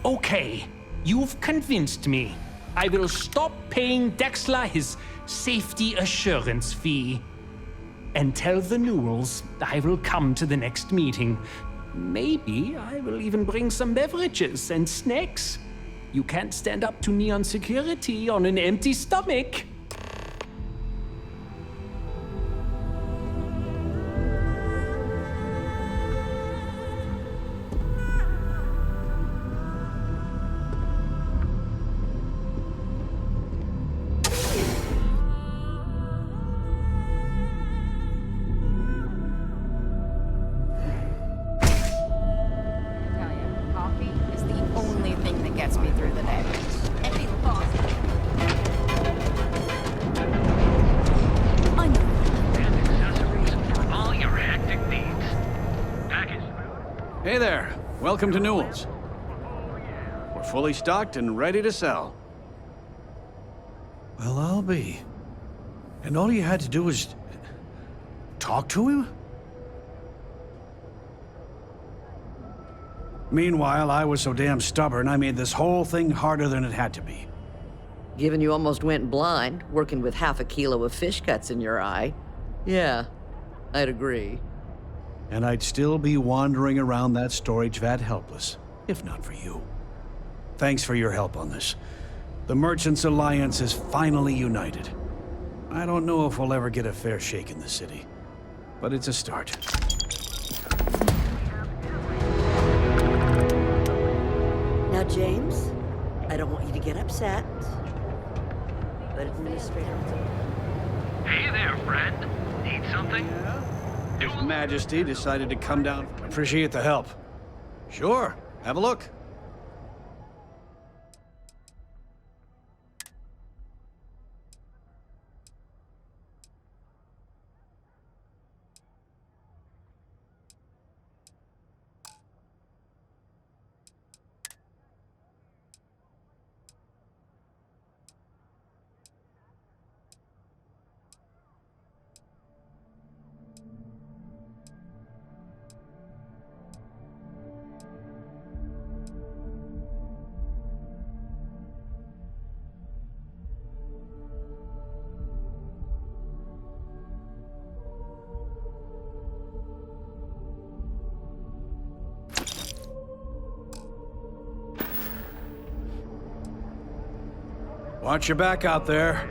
Okay, you've convinced me. I will stop paying Dexler his safety assurance fee. And tell the Newells I will come to the next meeting. Maybe I will even bring some beverages and snacks. You can't stand up to Neon Security on an empty stomach. Hey there, welcome to Newell's. We're fully stocked and ready to sell. Well, I'll be. And all you had to do was talk to him? Meanwhile, I was so damn stubborn, I made this whole thing harder than it had to be. Given you almost went blind, working with half a kilo of fish guts in your eye. Yeah, I'd agree. And I'd still be wandering around that storage vat helpless, if not for you. Thanks for your help on this. The Merchants Alliance is finally united. I don't know if we'll ever get a fair shake in the city, but it's a start. Now, James, I don't want you to get upset, but Administrator... Hey there, friend. Need something? His Majesty decided to come down. Appreciate the help. Sure, have a look. Watch your back out there.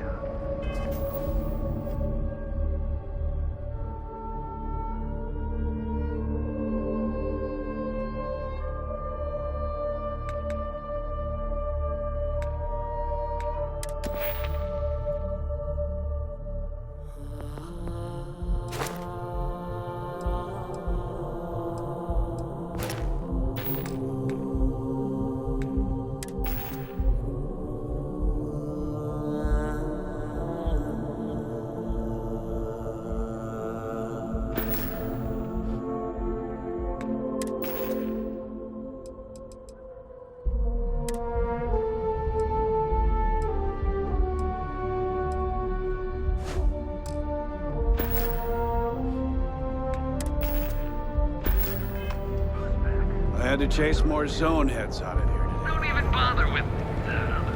had to chase more zone heads out of here. Don't even bother with that other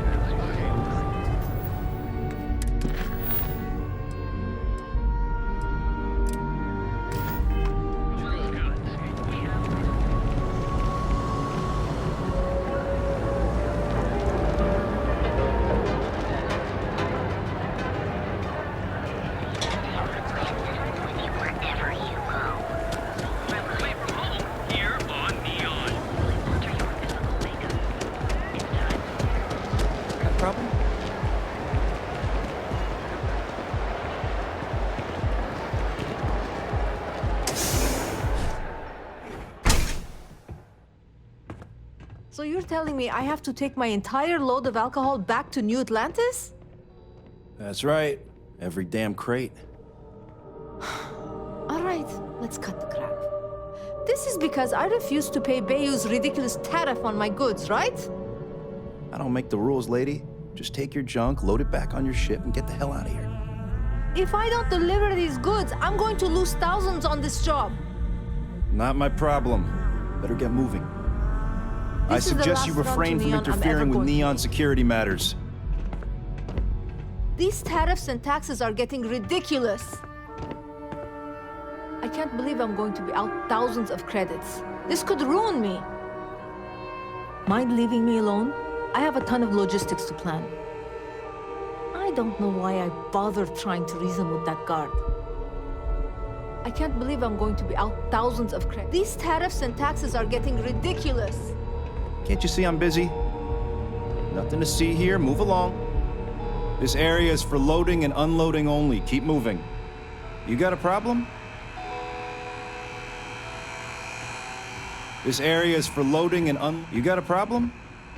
So you're telling me I have to take my entire load of alcohol back to New Atlantis? That's right. Every damn crate. All right, let's cut the crap. This is because I refused to pay Bayou's ridiculous tariff on my goods, right? I don't make the rules, lady. Just take your junk, load it back on your ship, and get the hell out of here. If I don't deliver these goods, I'm going to lose thousands on this job. Not my problem. Better get moving. I suggest you refrain from interfering with Neon security matters. These tariffs and taxes are getting ridiculous. I can't believe I'm going to be out thousands of credits. This could ruin me. Mind leaving me alone? I have a ton of logistics to plan. I don't know why I bothered trying to reason with that guard. I can't believe I'm going to be out thousands of credits. These tariffs and taxes are getting ridiculous. Can't you see I'm busy? Nothing to see here. Move along. This area is for loading and unloading only. Keep moving. You got a problem? This area is for loading and You got a problem?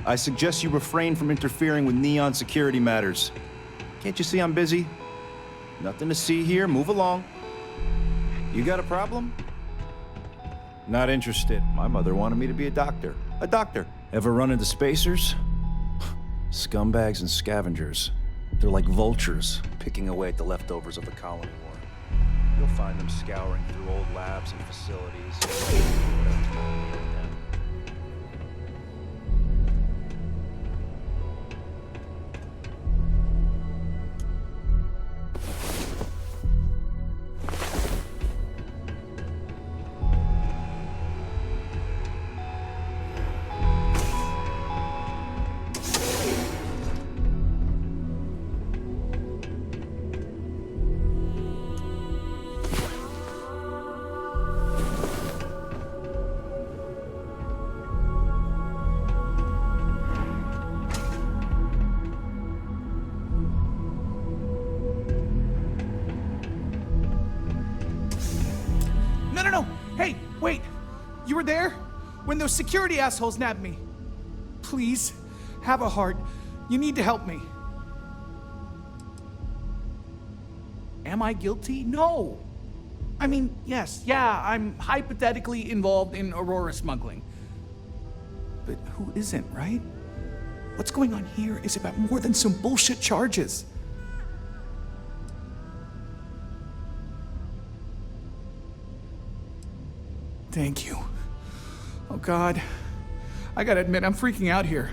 I suggest you refrain from interfering with Neon security matters. Can't you see I'm busy? Nothing to see here. Move along. You got a problem? Not interested. My mother wanted me to be a doctor. A doctor. Ever run into spacers? Scumbags and scavengers. They're like vultures, picking away at the leftovers of the colony war. You'll find them scouring through old labs and facilities. Whatever's going on with them. No. Hey, wait. You were there? When those security assholes nabbed me. Please, have a heart. You need to help me. Am I guilty? No. I mean, yes, I'm hypothetically involved in Aurora smuggling. But who isn't, right? What's going on here is about more than some bullshit charges. Thank you. Oh, God. I gotta admit, I'm freaking out here.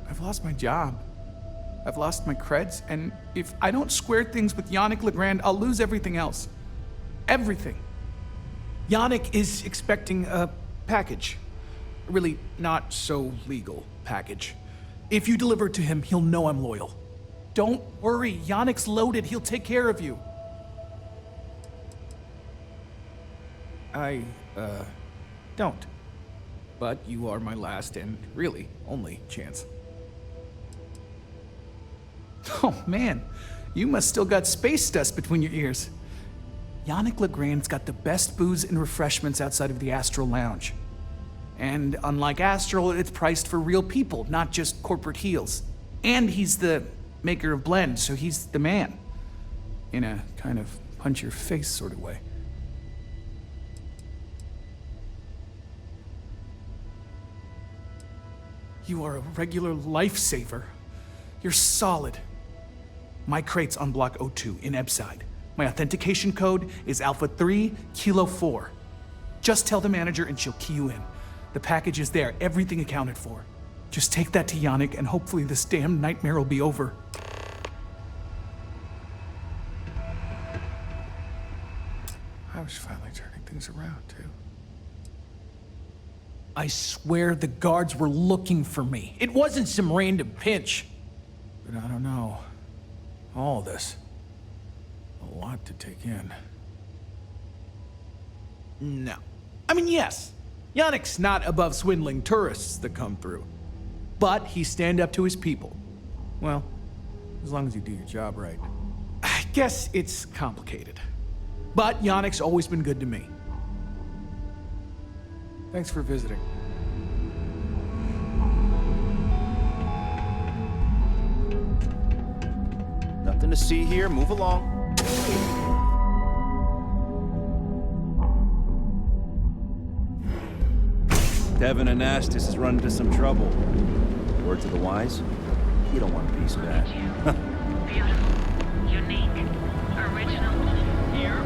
I've lost my job. I've lost my creds, and if I don't square things with Yannick Legrand, I'll lose everything else. Everything. Yannick is expecting a package. A really not so legal package. If you deliver it to him, he'll know I'm loyal. Don't worry, Yannick's loaded. He'll take care of you. I don't. But you are my last and really only chance. Oh man, you must still got space dust between your ears. Yannick Legrand's got the best booze and refreshments outside of the Astral Lounge. And unlike Astral, it's priced for real people, not just corporate heels. And he's the maker of blends, so he's the man. In a kind of punch-your-face sort of way. You are a regular lifesaver. You're solid. My crate's on Block 02 in Ebside. My authentication code is Alpha 3 Kilo 4. Just tell the manager and she'll key you in. The package is there, everything accounted for. Just take that to Yannick and hopefully this damn nightmare will be over. I was finally turning things around, too. I swear the guards were looking for me. It wasn't some random pinch. But I don't know. All this. A lot to take in. No. I mean, yes. Yannick's not above swindling tourists that come through. But he stand up to his people. Well, as long as you do your job right. I guess it's complicated. But Yannick's always been good to me. Thanks for visiting. Nothing to see here. Move along. Devin Anastas has run into some trouble. Word to the wise? You don't want a piece of that. Beautiful, unique, original, here.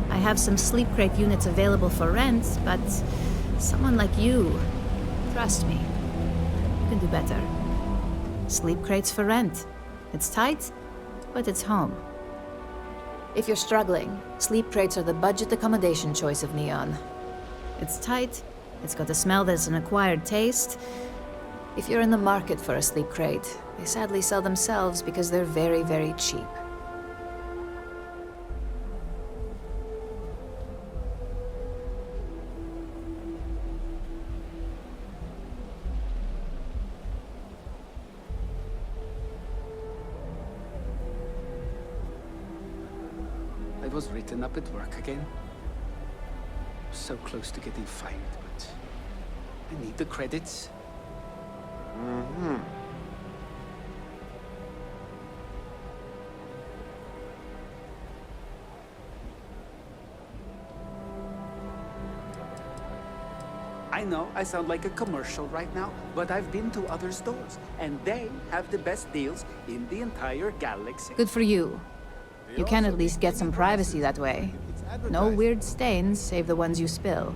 I have some sleep crate units available for rent, but someone like you, trust me, you can do better. Sleep crates for rent. It's tight, but it's home. If you're struggling, sleep crates are the budget accommodation choice of Neon. It's tight, it's got a smell that's an acquired taste. If you're in the market for a sleep crate, they sadly sell themselves because they're very, very cheap. I was written up at work again. So close to getting fired, but I need the credits. I know I sound like a commercial right now, but I've been to other stores, and they have the best deals in the entire galaxy. Good for you. You can at least get some privacy that way. No weird stains, save the ones you spill.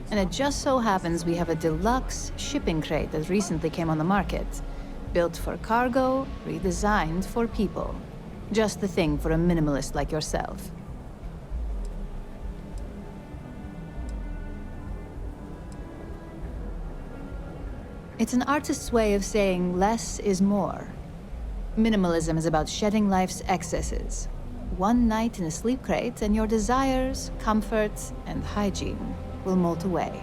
And it just so happens we have a deluxe shipping crate that recently came on the market. Built for cargo, redesigned for people. Just the thing for a minimalist like yourself. It's an artist's way of saying less is more. Minimalism is about shedding life's excesses. One night in a sleep crate and your desires, comfort, and hygiene will molt away.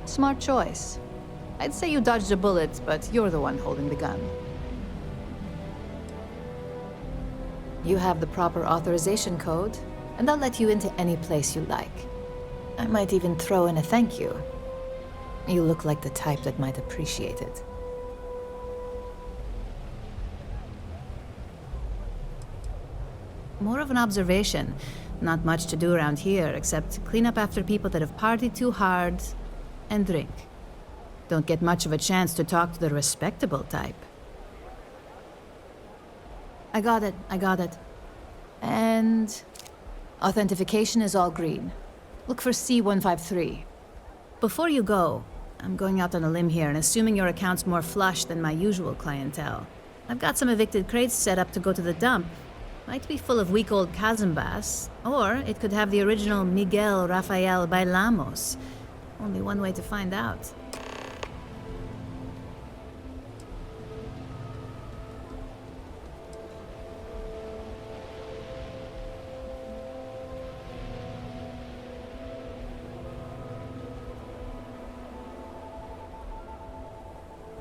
Smart choice. I'd say you dodged a bullet, but you're the one holding the gun. You have the proper authorization code, and I'll let you into any place you like. I might even throw in a thank you. You look like the type that might appreciate it. More of an observation. Not much to do around here, except clean up after people that have partied too hard and drink. Don't get much of a chance to talk to the respectable type. I got it. And authentication is all green. Look for C153. Before you go, I'm going out on a limb here and assuming your account's more flush than my usual clientele. I've got some evicted crates set up to go to the dump. Might be full of week old Kazambas, or it could have the original Miguel Rafael Bailamos. Only one way to find out.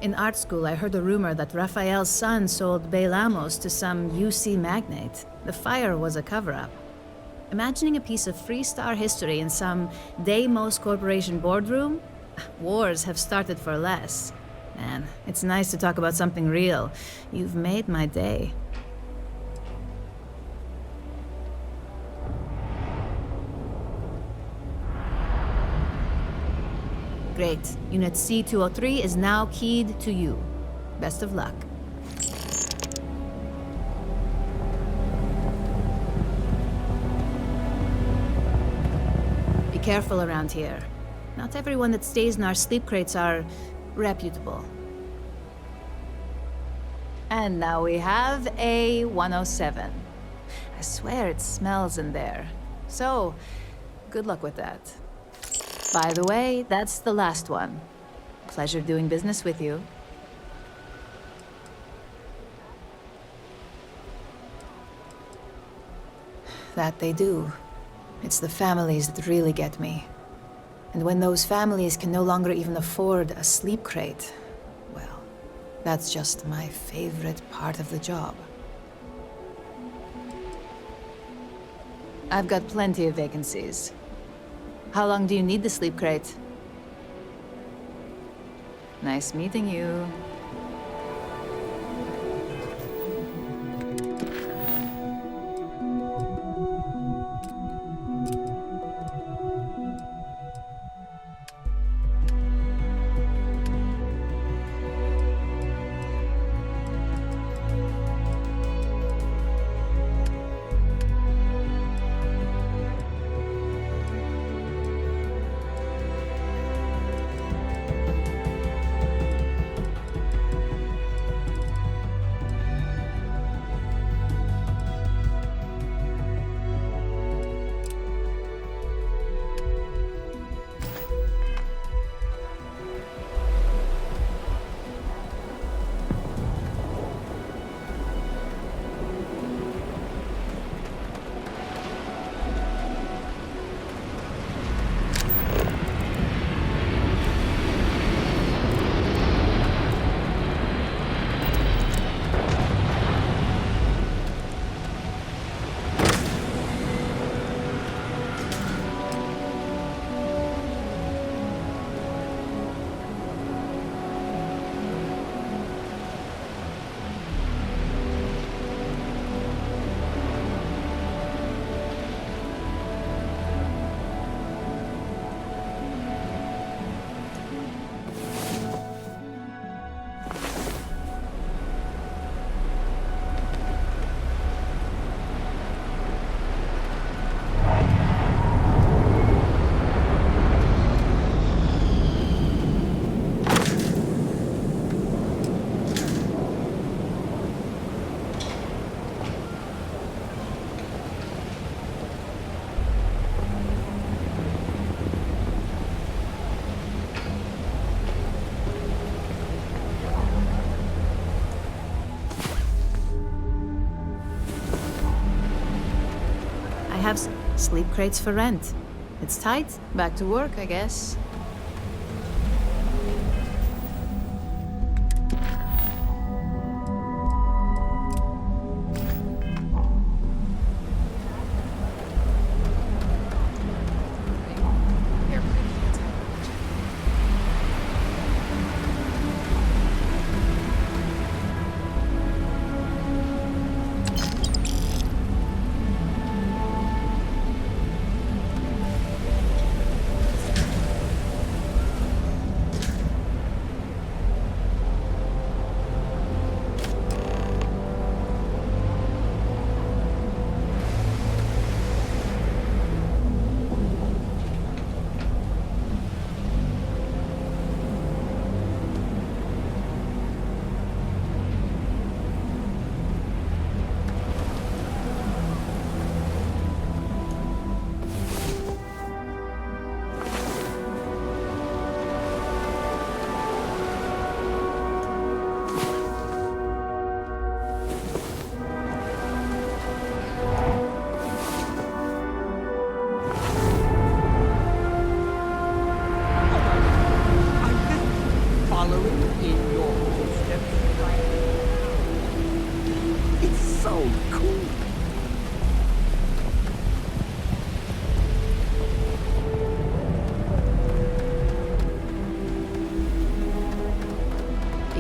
In art school, I heard a rumor that Rafael's son sold Bailamos to some UC magnate. The fire was a cover-up. Imagining a piece of freestar history in some Deimos Corporation boardroom? Wars have started for less. Man, it's nice to talk about something real. You've made my day. Great. Unit C-203 is now keyed to you. Best of luck. Be careful around here. Not everyone that stays in our sleep crates are reputable. And now we have A-107. I swear it smells in there. So, good luck with that. By the way, that's the last one. Pleasure doing business with you. That they do. It's the families that really get me. And when those families can no longer even afford a sleep crate, well, that's just my favorite part of the job. I've got plenty of vacancies. How long do you need the sleep crate? Nice meeting you. Have sleep crates for rent. It's tight. Back to work, I guess.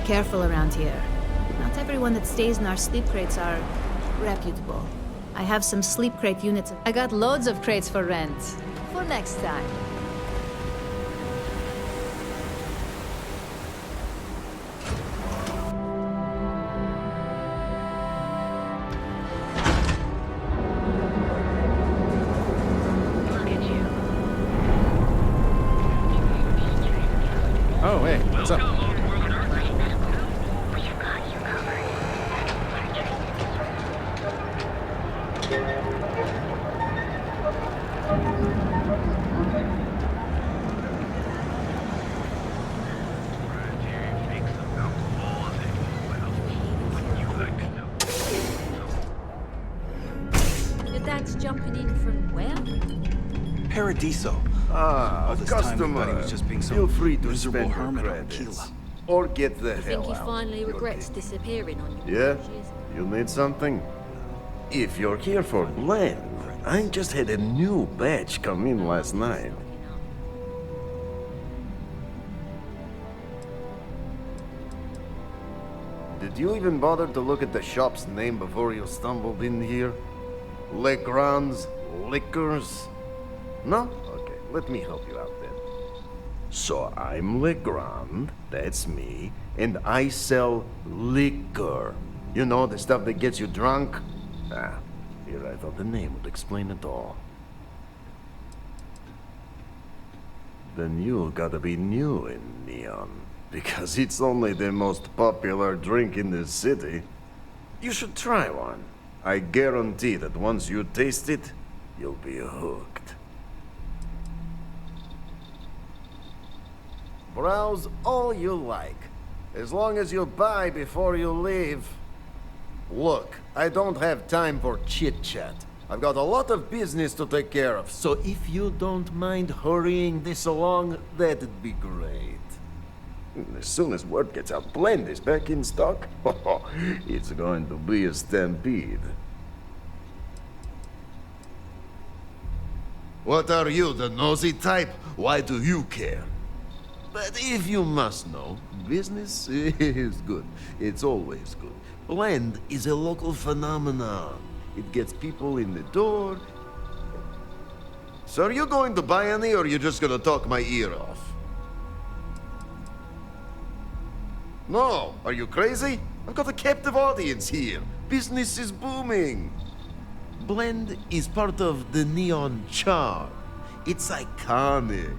careful around here. Not everyone that stays in our sleep crates are reputable. I have some sleep crate units. I got loads of crates for rent. For next time. Oh, hey, what's up? Your dad's jumping in from where? Paradiso. Ah, All this time we customer. thought he was just being some Feel free to miserable spend your hermit on credits. Aquila. Or get the You hell think he out. finally regrets disappearing on you? Yeah? You need something? If you're here for blend, I just had a new batch come in last night. Did you even bother to look at the shop's name before you stumbled in here? Legrand's Liquors? No? Okay, let me help you out then. So I'm Legrand, that's me, and I sell liquor. You know, the stuff that gets you drunk? Ah, here I thought the name would explain it all. Then you gotta be new in Neon, because it's only the most popular drink in the city. You should try one. I guarantee that once you taste it, you'll be hooked. Browse all you like, as long as you buy before you leave. Look, I don't have time for chit-chat. I've got a lot of business to take care of, so if you don't mind hurrying this along, that'd be great. As soon as word gets out, Blend is back in stock. It's going to be a stampede. What are you, the nosy type? Why do you care? But if you must know, business is good. It's always good. Blend is a local phenomenon. It gets people in the door. So are you going to buy any, or are you just gonna talk my ear off? No, are you crazy? I've got a captive audience here. Business is booming. Blend is part of the Neon charm. It's iconic.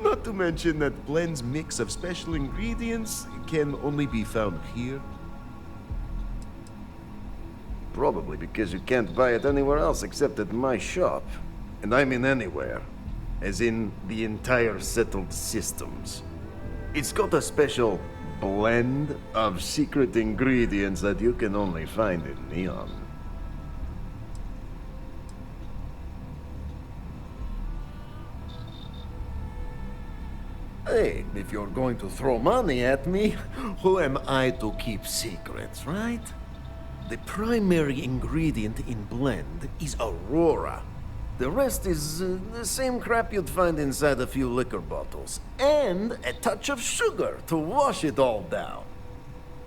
Not to mention that Blend's mix of special ingredients can only be found here. Probably because you can't buy it anywhere else except at my shop. And I mean anywhere. As in the entire settled systems. It's got a special blend of secret ingredients that you can only find in Neon. Hey, if you're going to throw money at me, who am I to keep secrets, right? The primary ingredient in Blend is Aurora. The rest is the same crap you'd find inside a few liquor bottles. And a touch of sugar to wash it all down.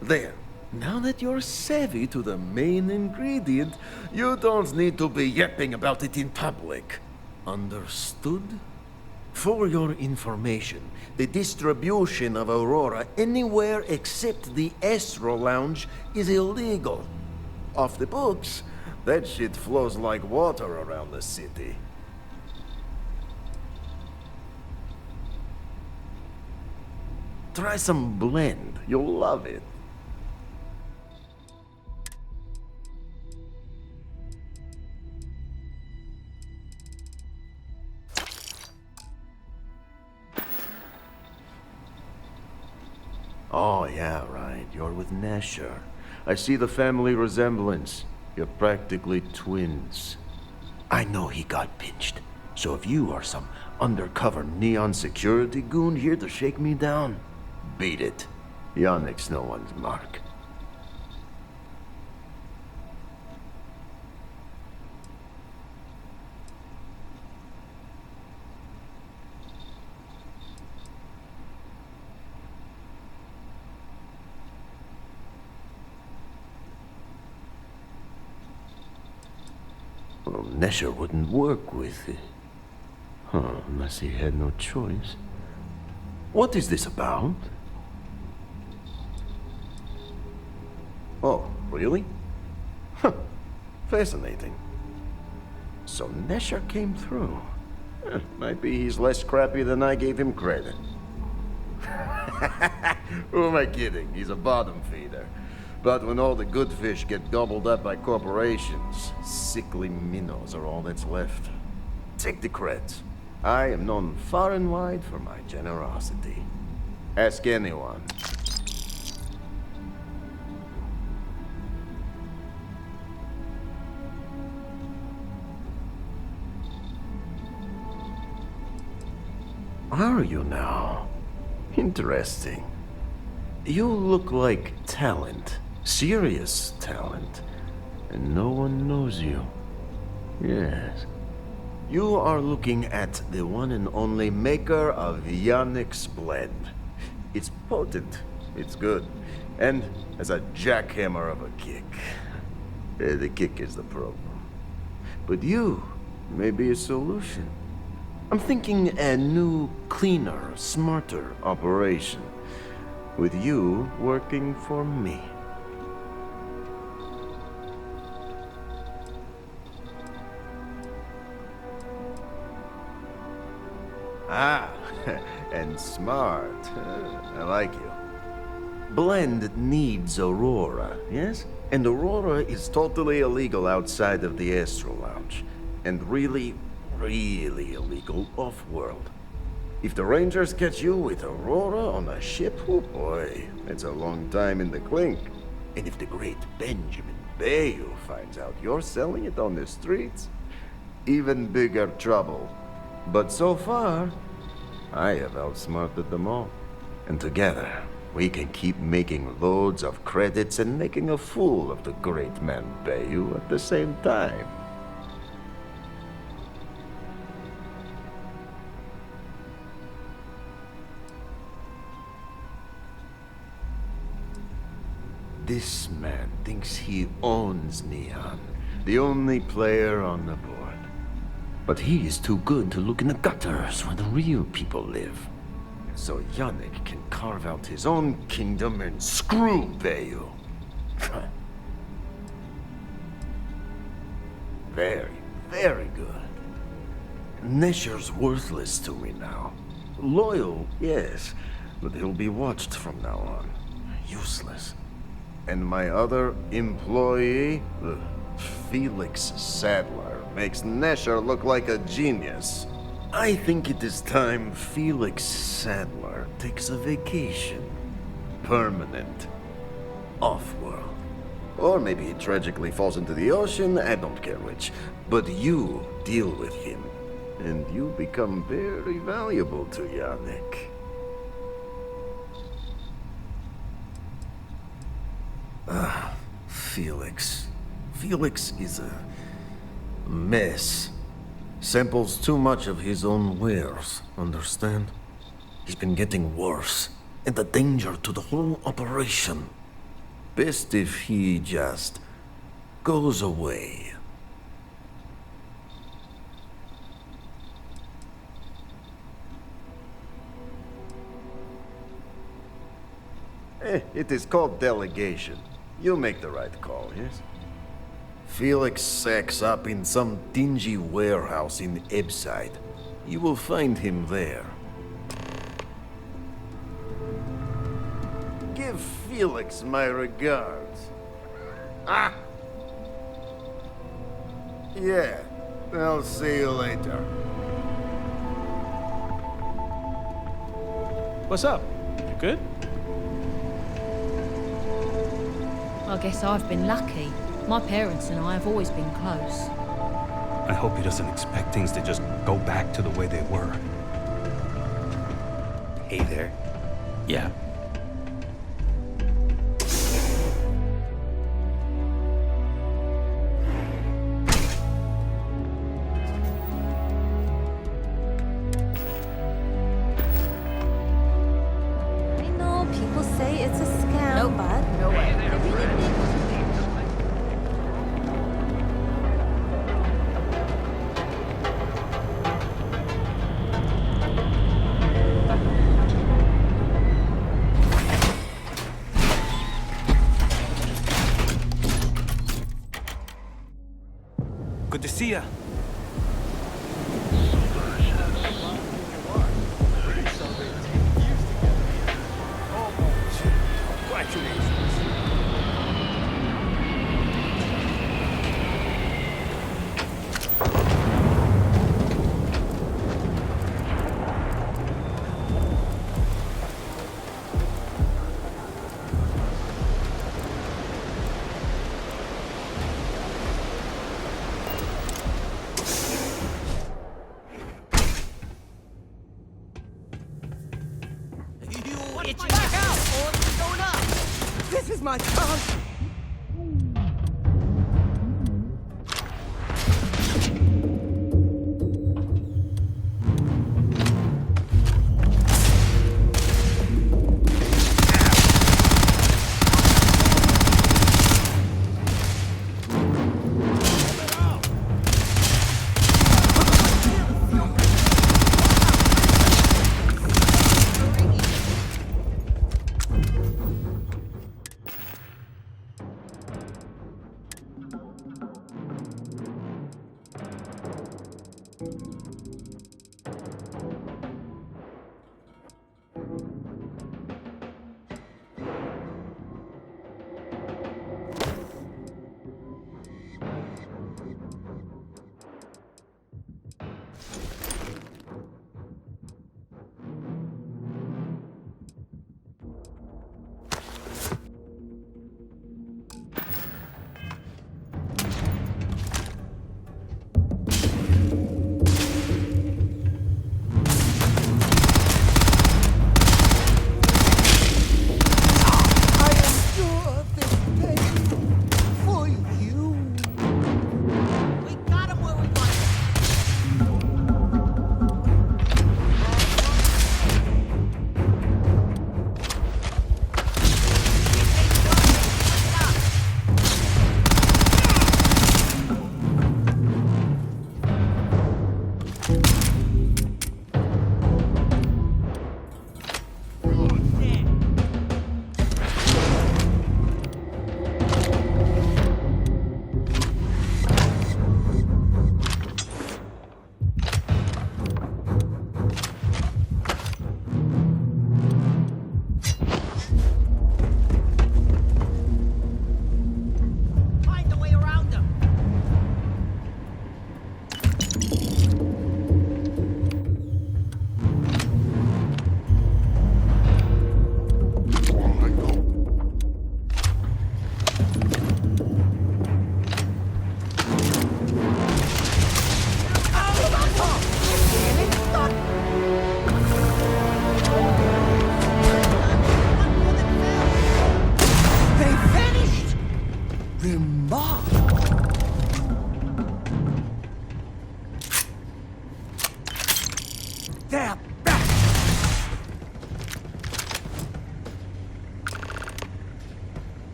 There. Now that you're savvy to the main ingredient, you don't need to be yapping about it in public. Understood? For your information, the distribution of Aurora anywhere except the Astro Lounge is illegal. Off the books, that shit flows like water around the city. Try some Blend. You'll love it. Oh, yeah, right. You're with Nasher. I see the family resemblance. You're practically twins. I know he got pinched. So if you are some undercover Neon security goon here to shake me down, beat it. Yannick's no one's mark. Well, Nesher wouldn't work with it. Huh, unless he had no choice. What is this about? Oh, really? Huh. Fascinating. So Nesher came through. Might be he's less scrappy than I gave him credit. Who am I kidding? He's a bottom feeder. But when all the good fish get gobbled up by corporations, sickly minnows are all that's left. Take the creds. I am known far and wide for my generosity. Ask anyone. Are you now? Interesting. You look like talent. Serious talent. And no one knows you. Yes. You are looking at the one and only maker of Yannick's blend. It's potent. It's good. And has a jackhammer of a kick. The kick is the problem. But you may be a solution. I'm thinking a new, cleaner, smarter operation. With you working for me. Ah, and smart. I like you. Blend needs Aurora, yes? And Aurora is totally illegal outside of the Astro Lounge. And really illegal off-world. If the Rangers catch you with Aurora on a ship, oh boy, it's a long time in the clink. And if the great Benjamin Bayou finds out you're selling it on the streets, even bigger trouble. But so far, I have outsmarted them all. And together, we can keep making loads of credits and making a fool of the great man Bayou at the same time. This man thinks he owns Neon, the only player on the board. But he is too good to look in the gutters where the real people live. So Yannick can carve out his own kingdom and screw Bayou. Very good. Nesher's worthless to me now. Loyal, yes, but he'll be watched from now on. Useless. And my other employee, Felix Sadler, makes Nesher look like a genius. I think it is time Felix Sadler takes a vacation. Permanent. Off-world. Or maybe he tragically falls into the ocean, I don't care which. But you deal with him, and you become very valuable to Yannick. Felix. Felix is a mess. Samples too much of his own wares, understand? He's been getting worse, and a danger to the whole operation. Best if he just goes away. It is called delegation. You make the right call, yes? Felix sacks up in some dingy warehouse in Ebside. You will find him there. Give Felix my regards. Ah! Yeah, I'll see you later. What's up? You good? I guess I've been lucky. My parents and I have always been close. I hope he doesn't expect things to just go back to the way they were. Hey there. Yeah. I know people say it's a scam, but no way. Good to see ya. This is my chance!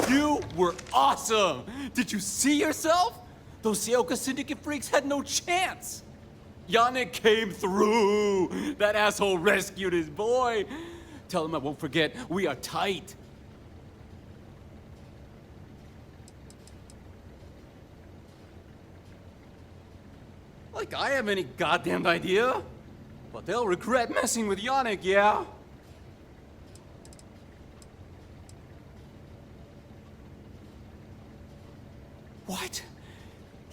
You were awesome! Did you see yourself? Those Seoka Syndicate freaks had no chance! Yannick came through! That asshole rescued his boy! Tell him I won't forget, we are tight! Like I have any goddamn idea? But they'll regret messing with Yannick, yeah? What?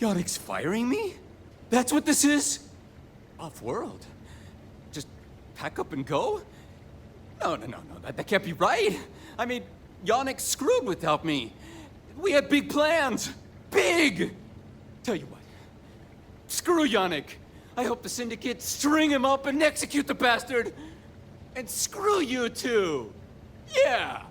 Yannick's firing me? That's what this is? Off-world? Just pack up and go? No, that can't be right. I mean, Yannick's screwed without me. We had big plans. Big! Tell you what, screw Yannick. I hope the Syndicate string him up and execute the bastard. And screw you too. Yeah!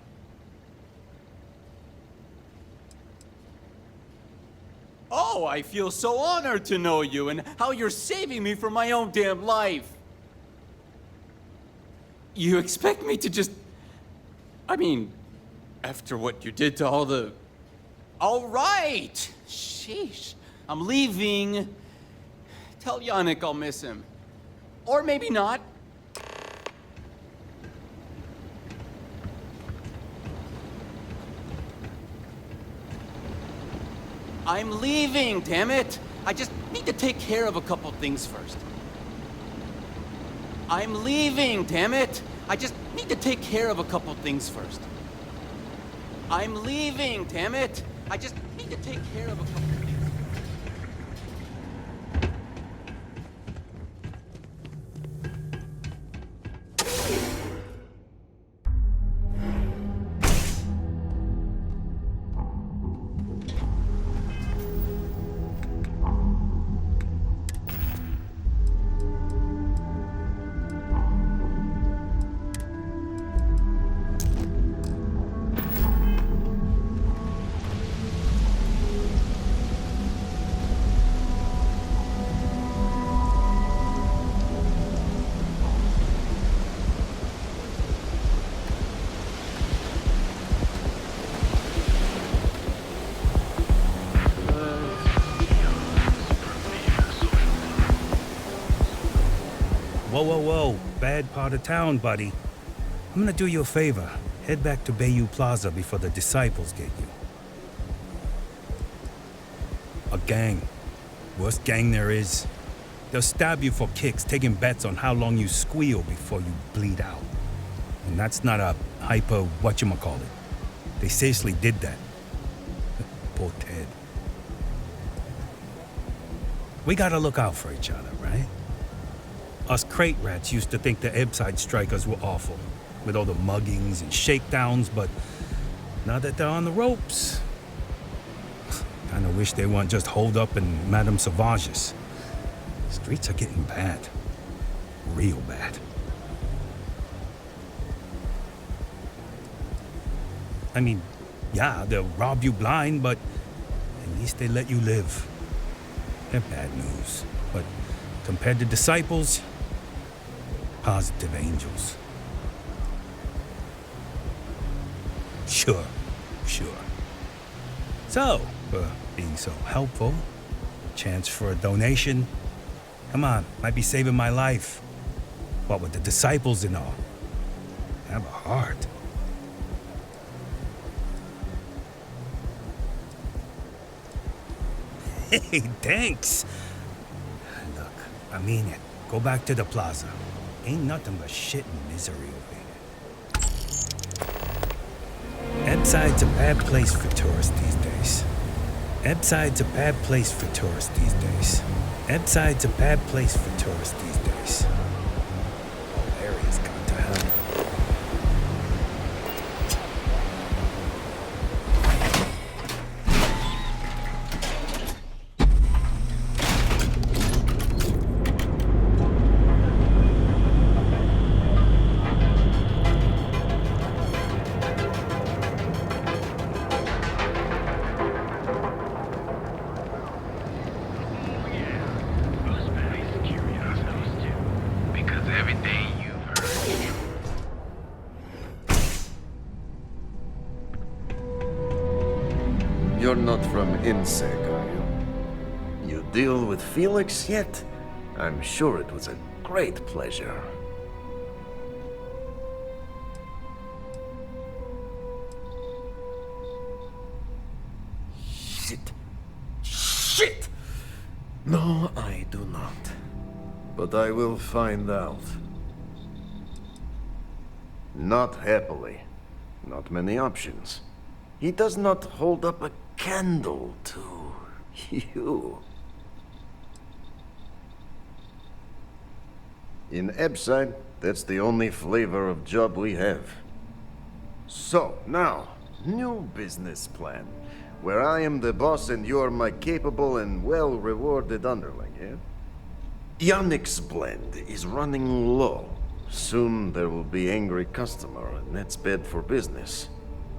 Oh, I feel so honored to know you and how you're saving me from my own damn life. You expect me to just... I mean, after what you did to all the... All right! Sheesh. I'm leaving. Tell Yannick I'll miss him. Or maybe not. I'm leaving, damn it! I just need to take care of a couple things first. I'm leaving, damn it! I just need to take care of a couple things first. I'm leaving, damn it! I just need to take care of a couple things. Whoa. Bad part of town, buddy. I'm gonna do you a favor. Head back to Bayou Plaza before the disciples get you. A gang. Worst gang there is. They'll stab you for kicks, taking bets on how long you squeal before you bleed out. And that's not a hyper whatchamacallit. They seriously did that. Poor Ted. We gotta look out for each other, right? Us crate rats used to think the Ebbside strikers were awful, with all the muggings and shakedowns, but now that they're on the ropes, kinda wish they weren't just holed up in Madame Sauvage's. Streets are getting bad. Real bad. I mean, yeah, they'll rob you blind, but at least they let you live. They're bad news, but compared to disciples, positive angels. Sure. So, being so helpful, chance for a donation. Come on, might be saving my life. What with the disciples and all. Have a heart. Hey, thanks. Look, I mean it. Go back to the plaza. Ain't nothing but shit and misery over here. Ebbside's a bad place for tourists these days. Ebbside's a bad place for tourists these days. Ebbside's a bad place for tourists these days. All areas gone to hell. You're not from INSEC, are you? You deal with Felix yet? I'm sure it was a great pleasure. Shit! No, I do not. But I will find out. Not happily. Not many options. He does not hold up a candle to You. In Ebside, that's the only flavor of job we have. So, now, new business plan. Where I am the boss and you're my capable and well-rewarded underling, yeah? Yannick's blend is running low. Soon there will be angry customer, and that's bad for business.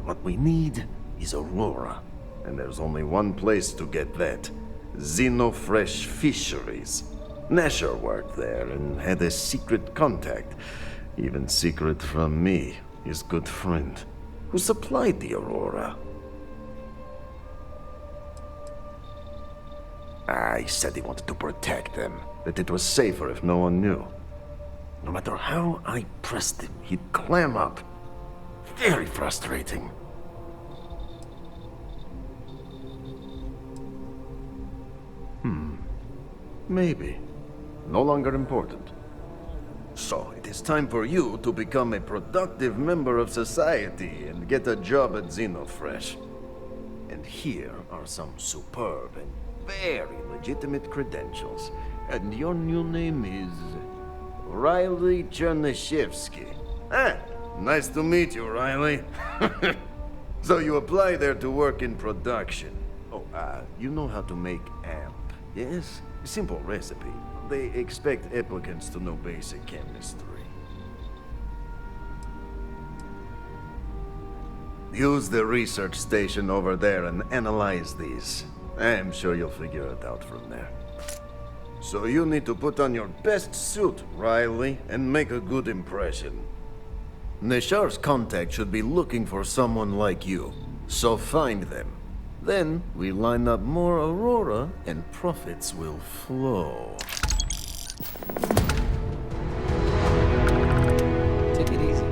What we need is Aurora. And there's only one place to get that. Xenofresh Fisheries. Nasher worked there and had a secret contact. Even secret from me, his good friend, who supplied the Aurora. He said he wanted to protect them, that it was safer if no one knew. No matter how I pressed him, he'd clam up. Very frustrating. Maybe. No longer important. So, it is time for you to become a productive member of society and get a job at Xenofresh. And here are some superb and very legitimate credentials. And your new name is... Riley Chernyshevsky. Nice to meet you, Riley. So you apply there to work in production. You know how to make amp, yes? Simple recipe. They expect applicants to know basic chemistry. Use the research station over there and analyze these. I'm sure you'll figure it out from there. So you need to put on your best suit, Riley, and make a good impression. Neshar's contact should be looking for someone like you, so find them. Then we line up more Aurora and profits will flow. Take it easy.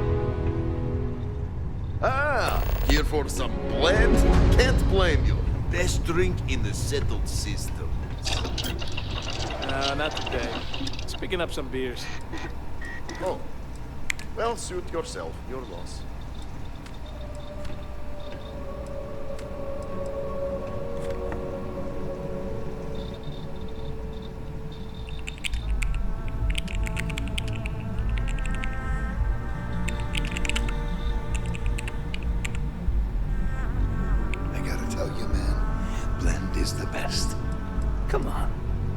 Here for some blend? Can't blame you. Best drink in the settled system. Not today. Just picking up some beers. Oh. Well, suit yourself. Your loss. I gotta tell you, man, blend is the best. Come on.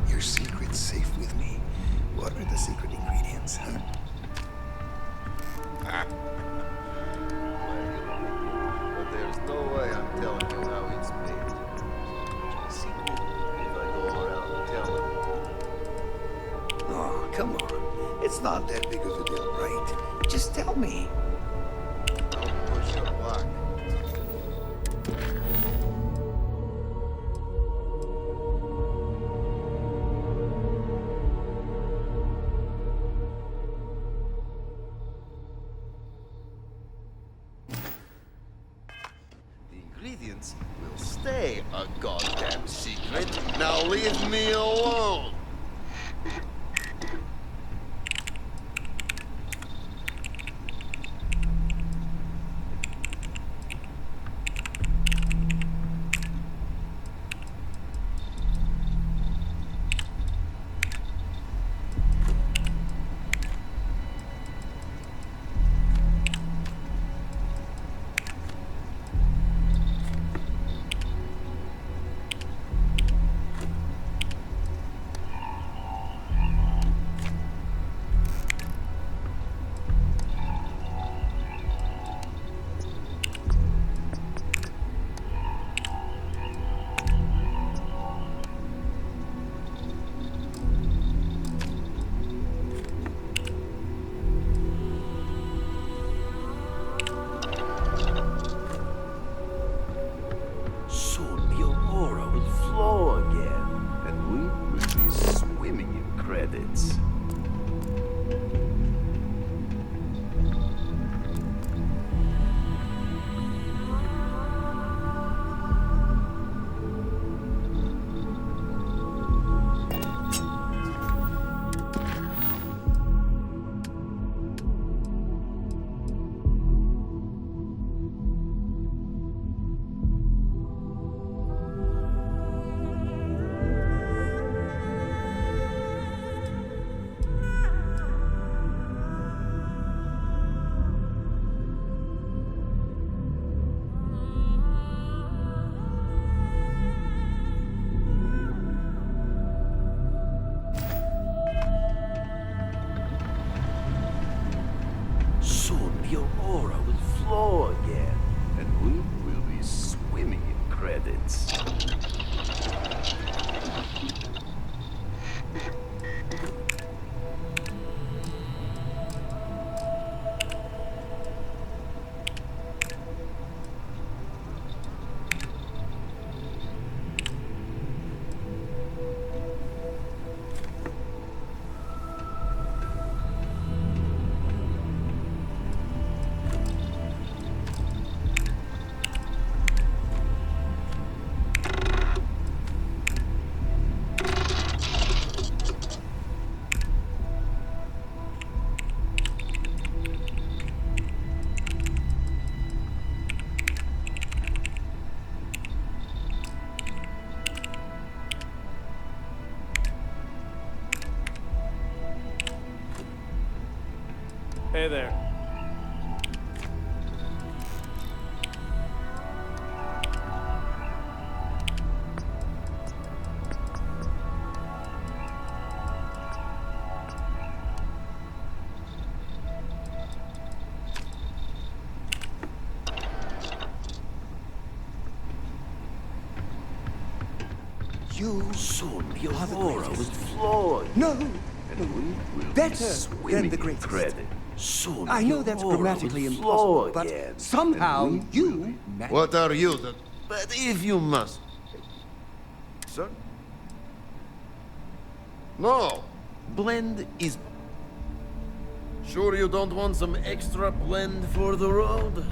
Your secret's safe with me. What are the secret ingredients, huh? But there's no way I'm telling you how it's made. It's a secret if I go around telling you. Oh, come on. It's not that big of a deal, right? Just tell me. Don't push your luck. Ingredients will stay a goddamn secret. Now leave me alone. Hey there. You Soon the are the Aurora will greatest. flow again, No, and we will be better than swimming the in greatest. credit. Soon I know the that's Aurora grammatically will flow impossible, but again, somehow and we will you managed. What are you? But if you must, sir. No, blend is. Sure you don't want some extra blend for the road?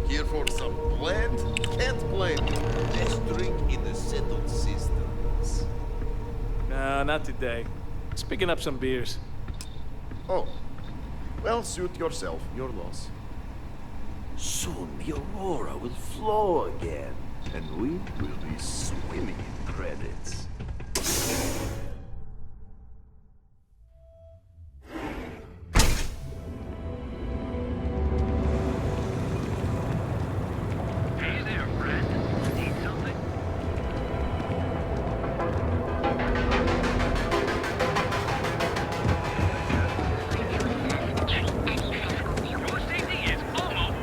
Here for some blend? Can't blame you. Best drink in the settled systems. No, not today. Just picking up some beers. Oh. Well, suit yourself. Your loss. Soon the Aurora will flow again, and we will be swimming in credits. Hey there, friend. Need something? Your safety is almost.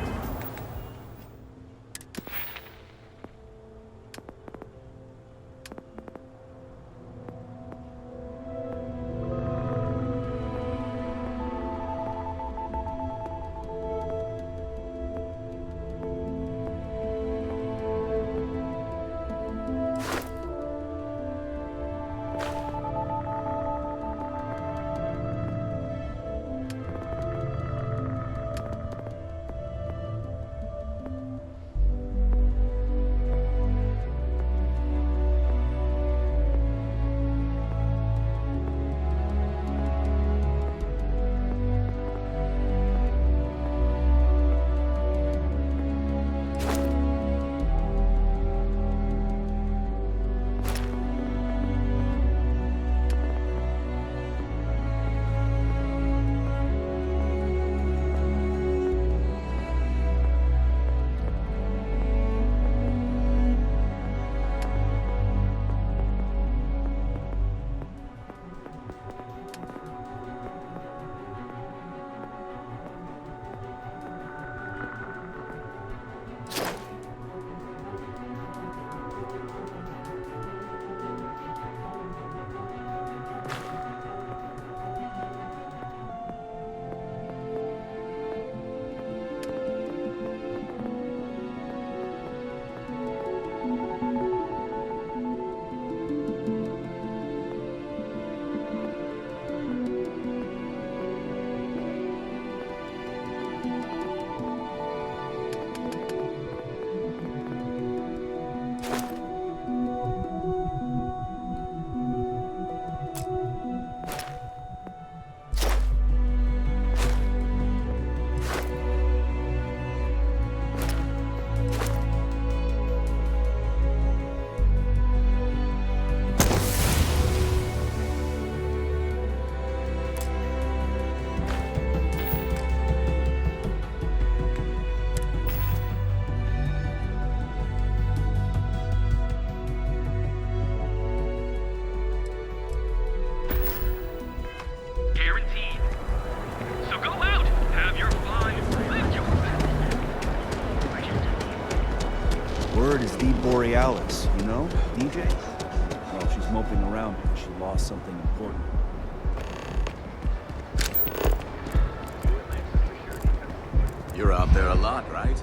Borealis, you know, DJ? Well, she's moping around because she lost something important. You're out there a lot, right?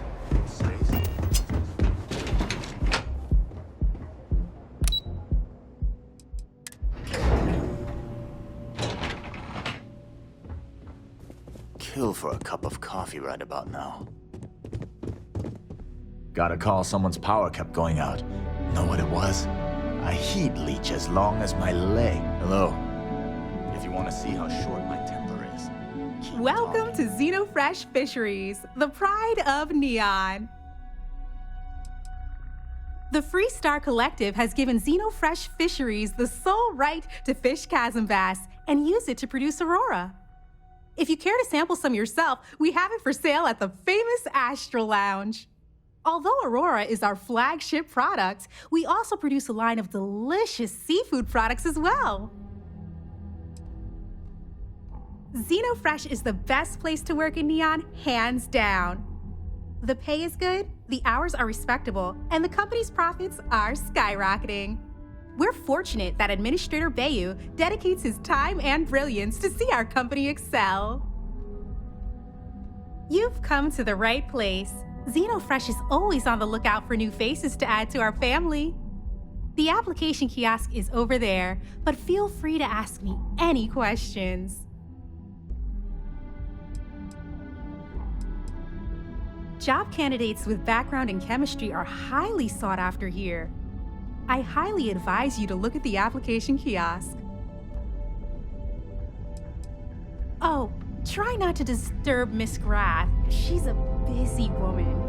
Kill for a cup of coffee right about now. Gotta call, someone's power kept going out. Know what it was? A heat leech as long as my leg. Hello. If you want to see how short my temper is. Welcome to Xenofresh Fisheries, the pride of Neon. The Freestar Collective has given Xenofresh Fisheries the sole right to fish chasm bass and use it to produce Aurora. If you care to sample some yourself, we have it for sale at the famous Astral Lounge. Although Aurora is our flagship product, we also produce a line of delicious seafood products as well. Xenofresh is the best place to work in Neon, hands down. The pay is good, the hours are respectable, and the company's profits are skyrocketing. We're fortunate that Administrator Bayu dedicates his time and brilliance to see our company excel. You've come to the right place. Xenofresh is always on the lookout for new faces to add to our family. The application kiosk is over there, but feel free to ask me any questions. Job candidates with background in chemistry are highly sought after here. I highly advise you to look at the application kiosk. Oh, try not to disturb Miss Grath. She's a busy woman.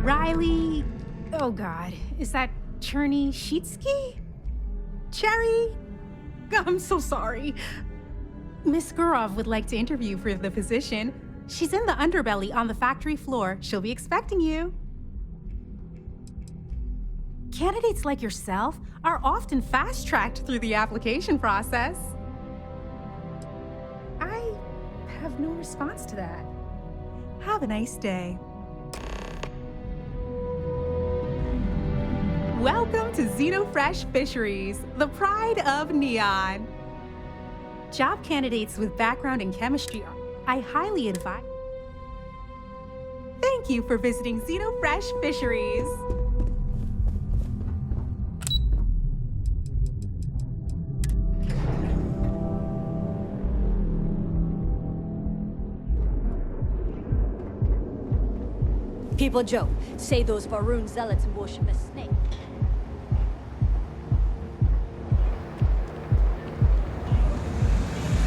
Riley, oh God, is that Cherny Sheetsky? Cherry? I'm so sorry. Miss Gurov would like to interview for the position. She's in the underbelly on the factory floor. She'll be expecting you. Candidates like yourself are often fast-tracked through the application process. I have no response to that. Have a nice day. Welcome to Xenofresh Fisheries, the pride of Neon. Job candidates with background in chemistry, I highly advise. Thank you for visiting Xenofresh Fisheries. People joke, say those Varun zealots worship a snake.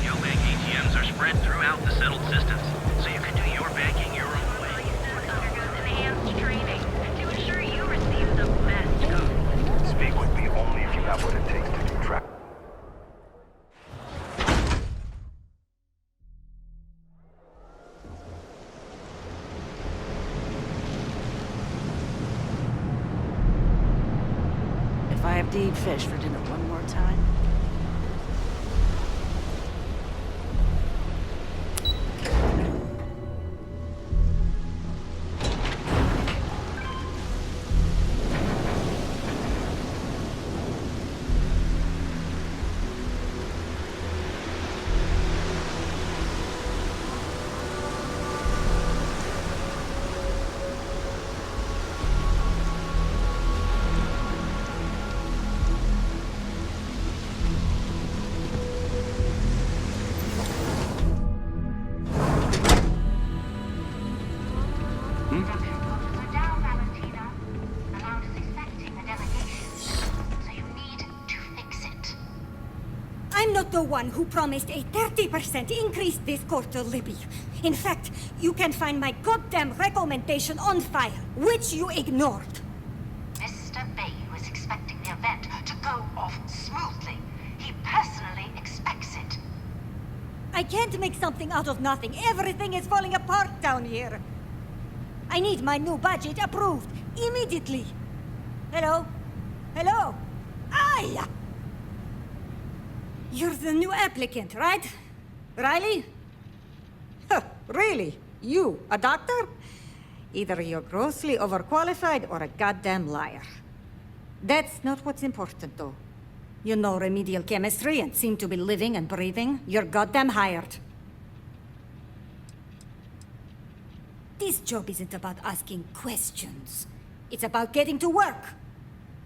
Neobank ATMs are spread throughout the settled systems, so you can do your banking your own way. Undergoes enhanced training to ensure you receive the best code. Speak with me only if you have what it takes to do track. have to eat fish for dinner one more time? I'm not the one who promised a 30% increase this quarter, Libby. In fact, you can find my goddamn recommendation on file, which you ignored. Mr. Bay was expecting the event to go off smoothly. He personally expects it. I can't make something out of nothing. Everything is falling apart down here. I need my new budget approved immediately. Hello? Hello? Aye! You're the new applicant, right? Riley? Huh, really? You, a doctor? Either you're grossly overqualified or a goddamn liar. That's not what's important, though. You know remedial chemistry and seem to be living and breathing. You're goddamn hired. This job isn't about asking questions. It's about getting to work.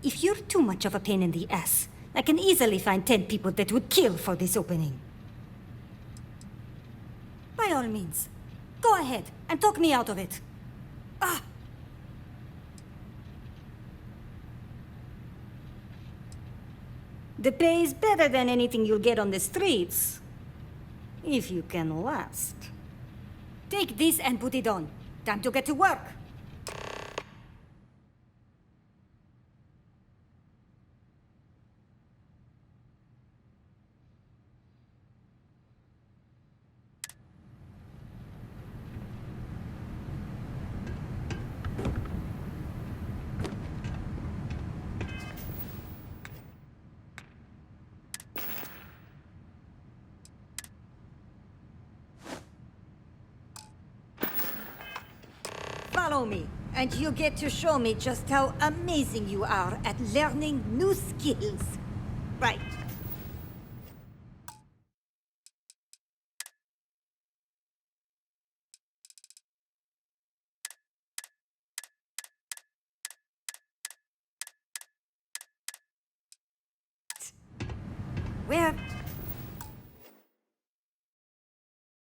If you're too much of a pain in the ass, I can easily find 10 people that would kill for this opening. By all means, go ahead and talk me out of it. The pay is better than anything you'll get on the streets. If you can last. Take this and put it on. Time to get to work. Follow me, and you get to show me just how amazing you are at learning new skills. Right. Where